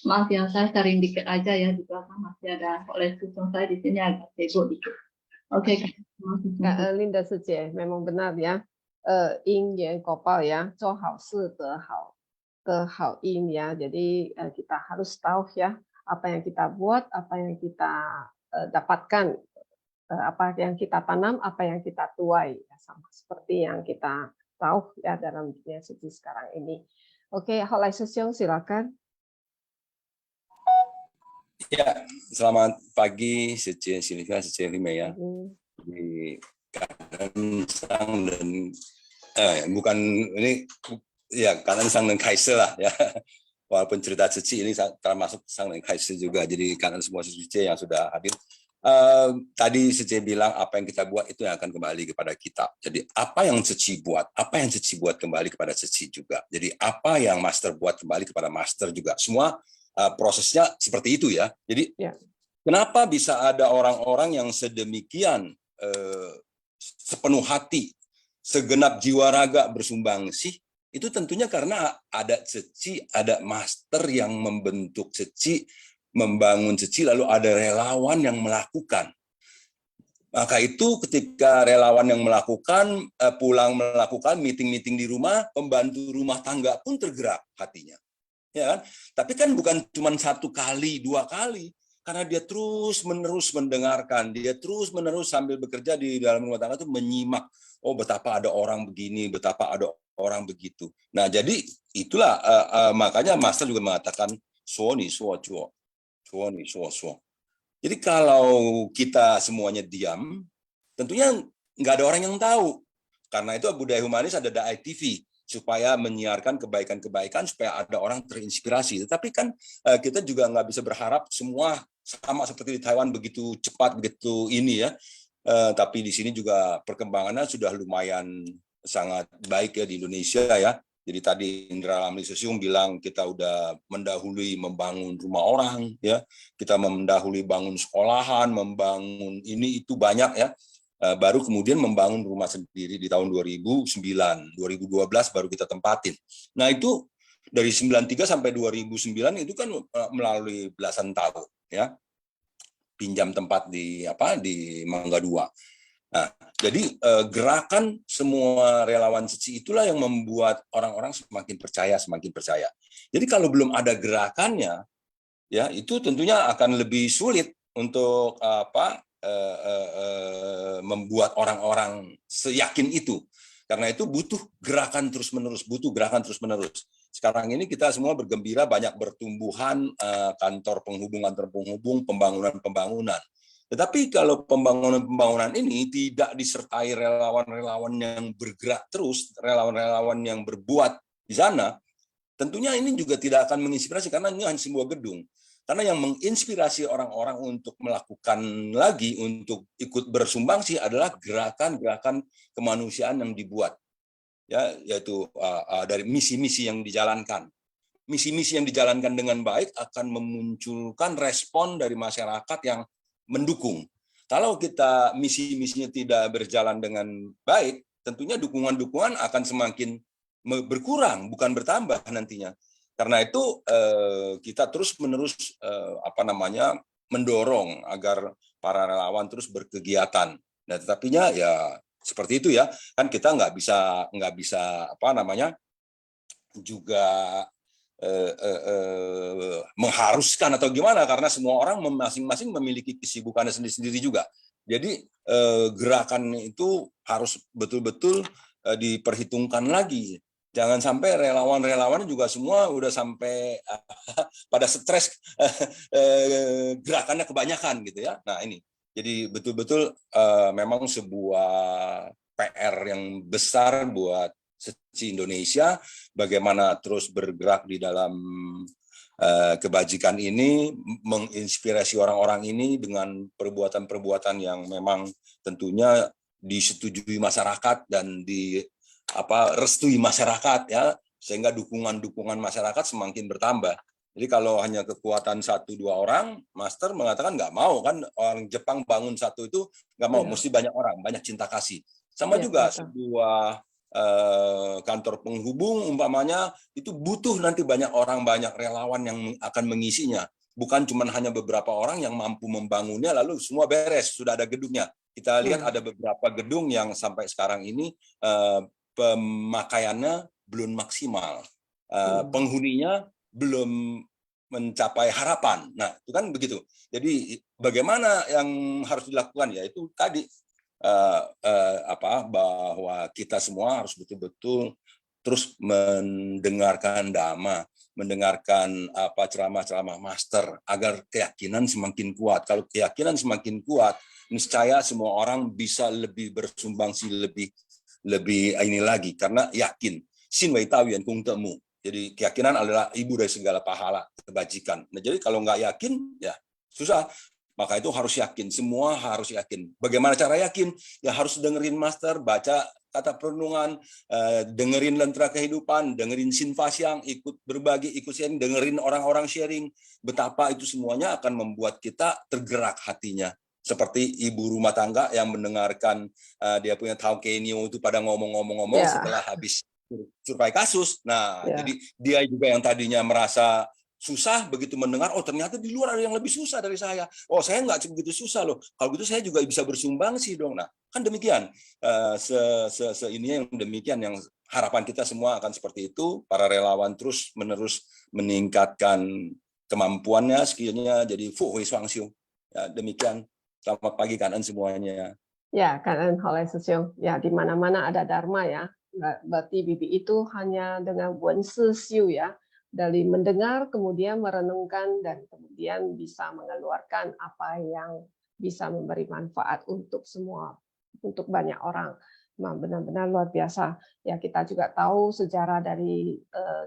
Maaf ya, saya sharing dikit aja ya, di belakang masih ada oleh susung saya di sini agak sibuk dikit. Oke, Kak Linda Suje, memang benar ya. Yin yang kopal ya, 做好事得好因ya. Jadi kita harus tahu ya apa yang kita buat, apa yang kita dapatkan, apa yang kita tanam, apa yang kita tuai, ya, sama seperti yang kita tahu ya dalam dunia suci sekarang ini. Oke, Holai Susyong silakan. Ya, selamat pagi Sece Silvia, Sece Lima ya. Di Kanan Sang dan bukan ini ya Kanan Sang dan Kaiser lah ya. Walaupun cerita Sece ini termasuk Sang dan Kaiser juga. Jadi Kanan semua Sece yang sudah hadir. Tadi Sece bilang apa yang kita buat itu yang akan kembali kepada kita. Jadi apa yang Sece buat, apa yang Sece buat kembali kepada Sece juga. Jadi apa yang Master buat kembali kepada Master juga. Semua prosesnya seperti itu ya. Jadi kenapa bisa ada orang-orang yang sedemikian sepenuh hati, segenap jiwa raga bersumbangsi? Itu tentunya karena ada Ceci, ada Master yang membentuk Ceci, membangun Ceci, lalu ada relawan yang melakukan. Maka itu ketika relawan yang melakukan, pulang melakukan meeting-meeting di rumah, pembantu rumah tangga pun tergerak hatinya. Ya kan? Tapi kan bukan cuma 1 kali, 2 kali, karena dia terus-menerus mendengarkan, dia terus-menerus sambil bekerja di dalam rumah tangga itu menyimak, oh betapa ada orang begini, betapa ada orang begitu. Nah jadi itulah makanya Master juga mengatakan suoni suo cuo, suoni suo suo. Jadi kalau kita semuanya diam, tentunya nggak ada orang yang tahu. Karena itu budaya humanis ada ITV supaya menyiarkan kebaikan-kebaikan supaya ada orang terinspirasi. Tetapi kan kita juga nggak bisa berharap semua sama seperti di Taiwan begitu cepat, begitu ini ya. Tapi di sini juga perkembangannya sudah lumayan sangat baik ya di Indonesia ya. Jadi tadi Indra Lamli Susyung bilang kita udah mendahului membangun rumah orang ya. Kita mendahului bangun sekolahan, membangun ini itu banyak ya. Baru kemudian membangun rumah sendiri di tahun 2009, 2012 baru kita tempatin. Nah itu dari 93 sampai 2009 itu kan melalui belasan tahun ya, pinjam tempat di Mangga 2. Nah, jadi gerakan semua relawan Ceci itulah yang membuat orang-orang semakin percaya. Jadi kalau belum ada gerakannya, ya itu tentunya akan lebih sulit untuk membuat orang-orang seyakin itu. Karena itu butuh gerakan terus-menerus, Sekarang ini kita semua bergembira banyak bertumbuhan kantor penghubung, pembangunan. Tetapi kalau pembangunan ini tidak disertai relawan-relawan yang bergerak terus, relawan-relawan yang berbuat di sana, tentunya ini juga tidak akan menginspirasi karena ini hanya sebuah gedung. Karena yang menginspirasi orang-orang untuk melakukan lagi, untuk ikut bersumbangsi adalah gerakan-gerakan kemanusiaan yang dibuat, ya, yaitu dari misi-misi yang dijalankan. Misi-misi yang dijalankan dengan baik akan memunculkan respon dari masyarakat yang mendukung. Kalau kita misi-misinya tidak berjalan dengan baik, tentunya dukungan-dukungan akan semakin berkurang, bukan bertambah nantinya. Karena itu kita terus-menerus mendorong agar para relawan terus berkegiatan. Nah, tetapinya ya seperti itu ya, kan kita nggak bisa juga mengharuskan atau gimana, karena semua orang masing-masing memiliki kesibukannya sendiri-sendiri juga. Jadi gerakan itu harus betul-betul diperhitungkan lagi. Jangan sampai relawan-relawan juga semua udah sampai pada stres gerakannya kebanyakan gitu ya. Nah ini, jadi betul-betul memang sebuah PR yang besar buat Ceci Indonesia, bagaimana terus bergerak di dalam kebajikan ini, menginspirasi orang-orang ini dengan perbuatan-perbuatan yang memang tentunya disetujui masyarakat dan restui masyarakat ya, sehingga dukungan-dukungan masyarakat semakin bertambah. Jadi kalau hanya kekuatan 1-2 orang, Master mengatakan nggak mau kan, orang Jepang bangun satu itu nggak mau, mesti banyak orang, banyak cinta kasih. Sama juga sebuah kantor penghubung umpamanya, itu butuh nanti banyak orang, banyak relawan yang akan mengisinya. Bukan cuma hanya beberapa orang yang mampu membangunnya lalu semua beres, sudah ada gedungnya. Kita lihat ada beberapa gedung yang sampai sekarang ini pemakaiannya belum maksimal. Penghuninya belum mencapai harapan. Nah, itu kan begitu. Jadi bagaimana yang harus dilakukan, yaitu tadi bahwa kita semua harus betul-betul terus mendengarkan dhamma, mendengarkan ceramah-ceramah master agar keyakinan semakin kuat. Kalau keyakinan semakin kuat, niscaya semua orang bisa lebih bersumbangsi lebih ini lagi karena yakin. Sin wei tawian kung temu. Jadi keyakinan adalah ibu dari segala pahala kebajikan. Nah, jadi kalau nggak yakin ya susah. Maka itu harus yakin, semua harus yakin. Bagaimana cara yakin? Ya harus dengerin master, baca kata perenungan, dengerin lentera kehidupan, dengerin sinfasyang, ikut berbagi, ikut sharing, dengerin orang-orang sharing. Betapa itu semuanya akan membuat kita tergerak hatinya. Seperti ibu rumah tangga yang mendengarkan dia punya Taukenio itu pada ngomong-ngomong setelah habis survei kasus. Nah, jadi dia juga yang tadinya merasa susah, begitu mendengar, oh ternyata di luar ada yang lebih susah dari saya. Oh, saya nggak begitu susah loh. Kalau gitu saya juga bisa bersumbang sih dong. Nah, kan demikian. Ini yang demikian yang harapan kita semua akan seperti itu. Para relawan terus menerus meningkatkan kemampuannya, skillnya. Jadi Fu Hui Swang Xiu. Ya, demikian. Selamat pagi kanan semuanya. Ya, kanan Holai Sesiong. Ya, di mana-mana ada dharma ya. Berarti bibi itu hanya dengan wen si xiu ya. Dari mendengar, kemudian merenungkan, dan kemudian bisa mengeluarkan apa yang bisa memberi manfaat untuk semua, untuk banyak orang. Nah, benar-benar luar biasa. Ya, kita juga tahu sejarah dari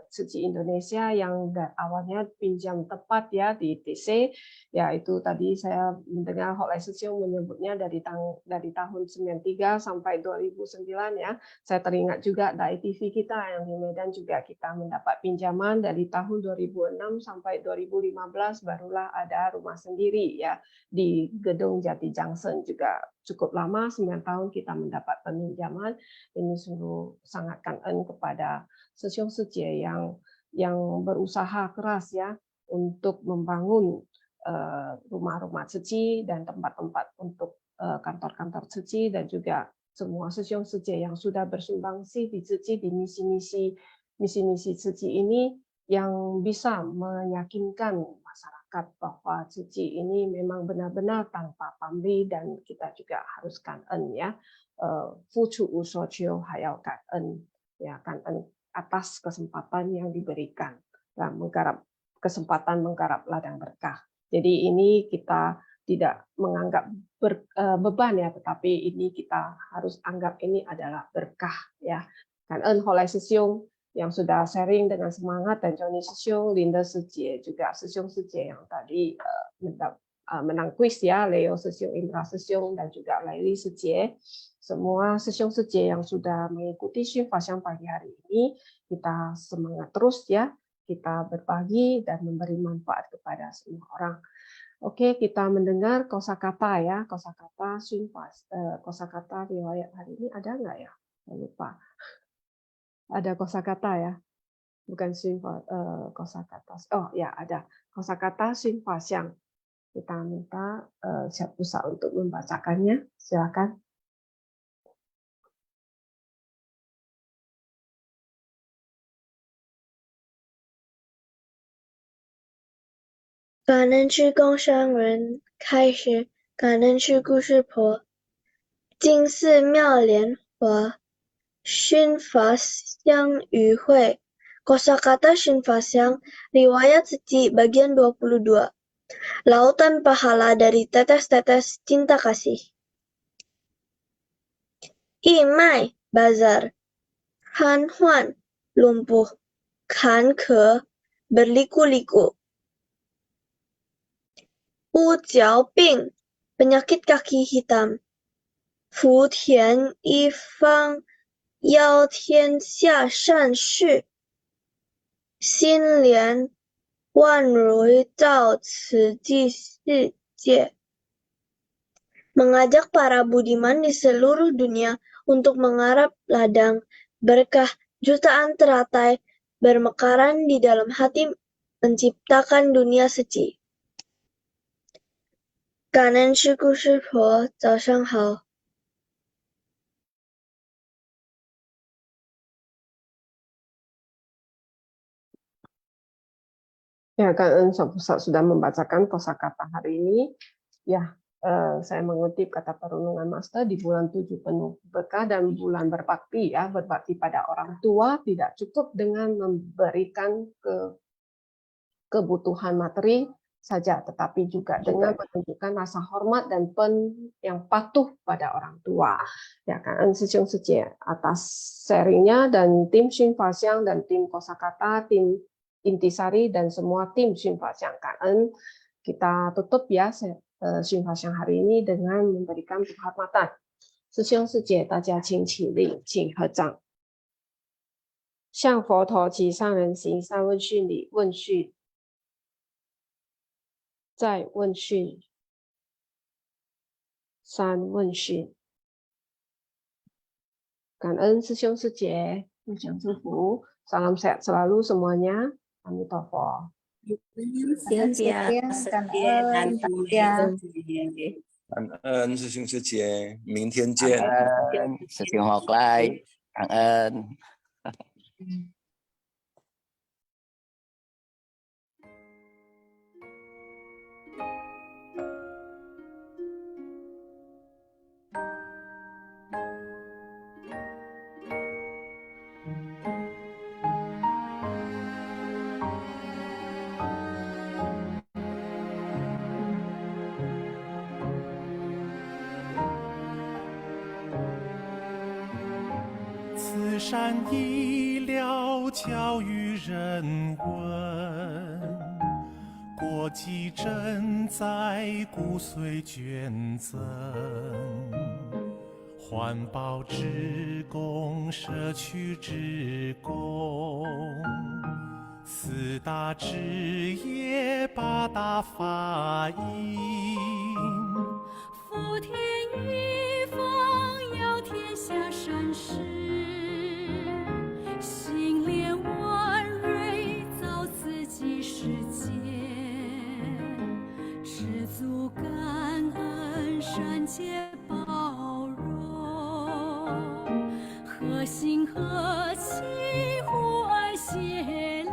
Suci Indonesia yang awalnya pinjam tepat ya di ITC. Ya, itu tadi saya mendengar Holai Sesiong menyebutnya dari tahun 93 sampai 2009 ya. Saya teringat juga dari TV kita yang di Medan juga kita mendapat pinjaman dari tahun 2006 sampai 2015 barulah ada rumah sendiri ya di Gedung Jati Junction juga cukup lama 9 tahun kita mendapat pinjaman. Ini sungguh sangat kangen kepada Sesiong Sejie yang berusaha keras ya untuk membangun rumah-rumah suci dan tempat-tempat untuk kantor-kantor suci dan juga semua Sesiong Sejie yang sudah bersumbangsi di suci di misi-misi suci ini yang bisa meyakinkan masyarakat bahwa suci ini memang benar-benar tanpa pamrih dan kita juga harus kangen ya. Fucu usocio hayao kangen ya, kangen atas kesempatan yang diberikan dan kesempatan menggarap ladang berkah. Jadi ini kita tidak menganggap beban ya, tetapi ini kita harus anggap ini adalah berkah ya. Kangen Holai Sesiong yang sudah sharing dengan semangat, dan Johnny Sesiong, Linda Sejie, juga Sesiong Sejie yang tadi menang kuis ya, Leo Sesiong, Indra Sesiong, dan juga Laili Sejie. Semua Sesiong Sejie yang sudah mengikuti Shinfasyang pagi hari ini, kita semangat terus ya, kita berbagi dan memberi manfaat kepada semua orang. Oke, kita mendengar kosakata ya, kosakata Shinfas, kosakata riwayat hari ini ada nggak ya? Saya lupa. Ada kosakata ya, bukan kosakata. Oh ya, ada kosakata Shinfasyang. Kita minta Siap Pusa untuk membacakannya. Silakan.感恩区工商人开始，感恩区故事婆，金寺妙莲华，Shinfasyang与会 Kosakata Shinfasyang Riwayat Suci bagian 22 Lautan pahala dari tetes-tetes cinta kasih. Imai bazar, Han Huan lumpuh, Kan Ke berliku-liku. Wu Jiao Bing penyakit kaki hitam. Fu Tian Yi Fang 邀天下善事，心莲万如照此际世界。Mengajak para budiman di seluruh dunia untuk menggarap ladang berkah jutaan teratai bermekaran di dalam hati menciptakan dunia suci. Kanan syukur syukur, 早上好。Ya, Kak Sob Pusat sudah membacakan kosakata hari ini. Ya, saya mengutip kata perundungan Master di bulan 7 penuh berkah dan bulan berbakti ya, berbakti pada orang tua tidak cukup dengan memberikan kebutuhan materi saja, tetapi juga dengan menunjukkan rasa hormat dan yang patuh pada orang tua. Ya, Kak Sejong Sejie atas sharingnya dan tim Shin Faxiang dan tim kosakata, tim Intisari dan semua tim Shin Faxiang Kak En. Kita tutup ya Shin Faxiang hari ini dengan memberikan penghormatan. Sejong Sejie, 大家请起立，请合掌。向佛陀及上人行三问讯礼，问讯。再问讯，三问讯，感恩师兄师姐，互相祝福，salam sehat selalu semuanya, Amitofo. 谢谢，感恩大家。感恩师兄师姐，明天见。感恩师兄học lại，感恩。慈善医疗教育人文，国际赈灾骨髓捐赠，环保志工社区志工，四大志业八大法印，福田一方要天下善事，心莲万瑞造自己世界，知足感恩善解包容，和心和气互爱协力。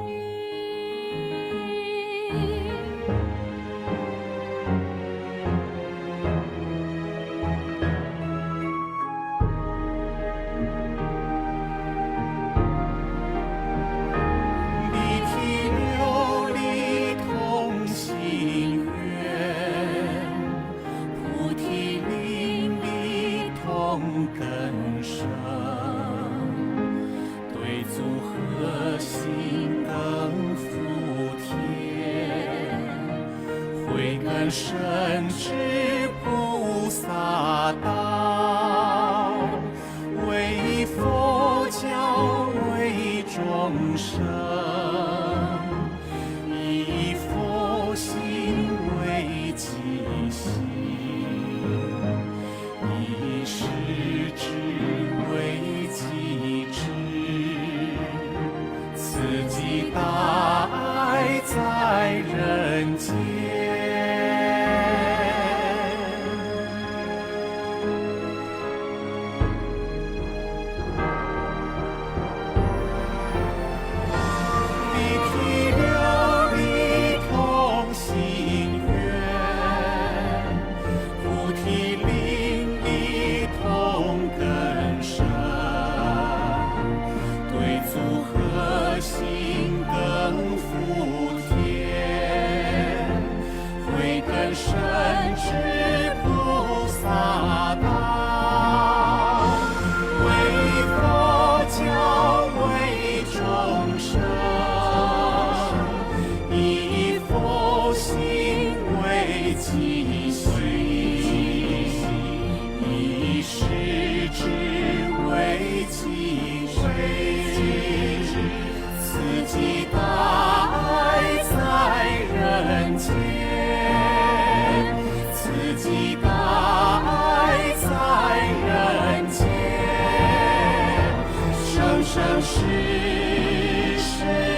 深知菩萨道，为佛教为众生，以佛心为己心，以世智为己智，此即大爱在人间。是谁？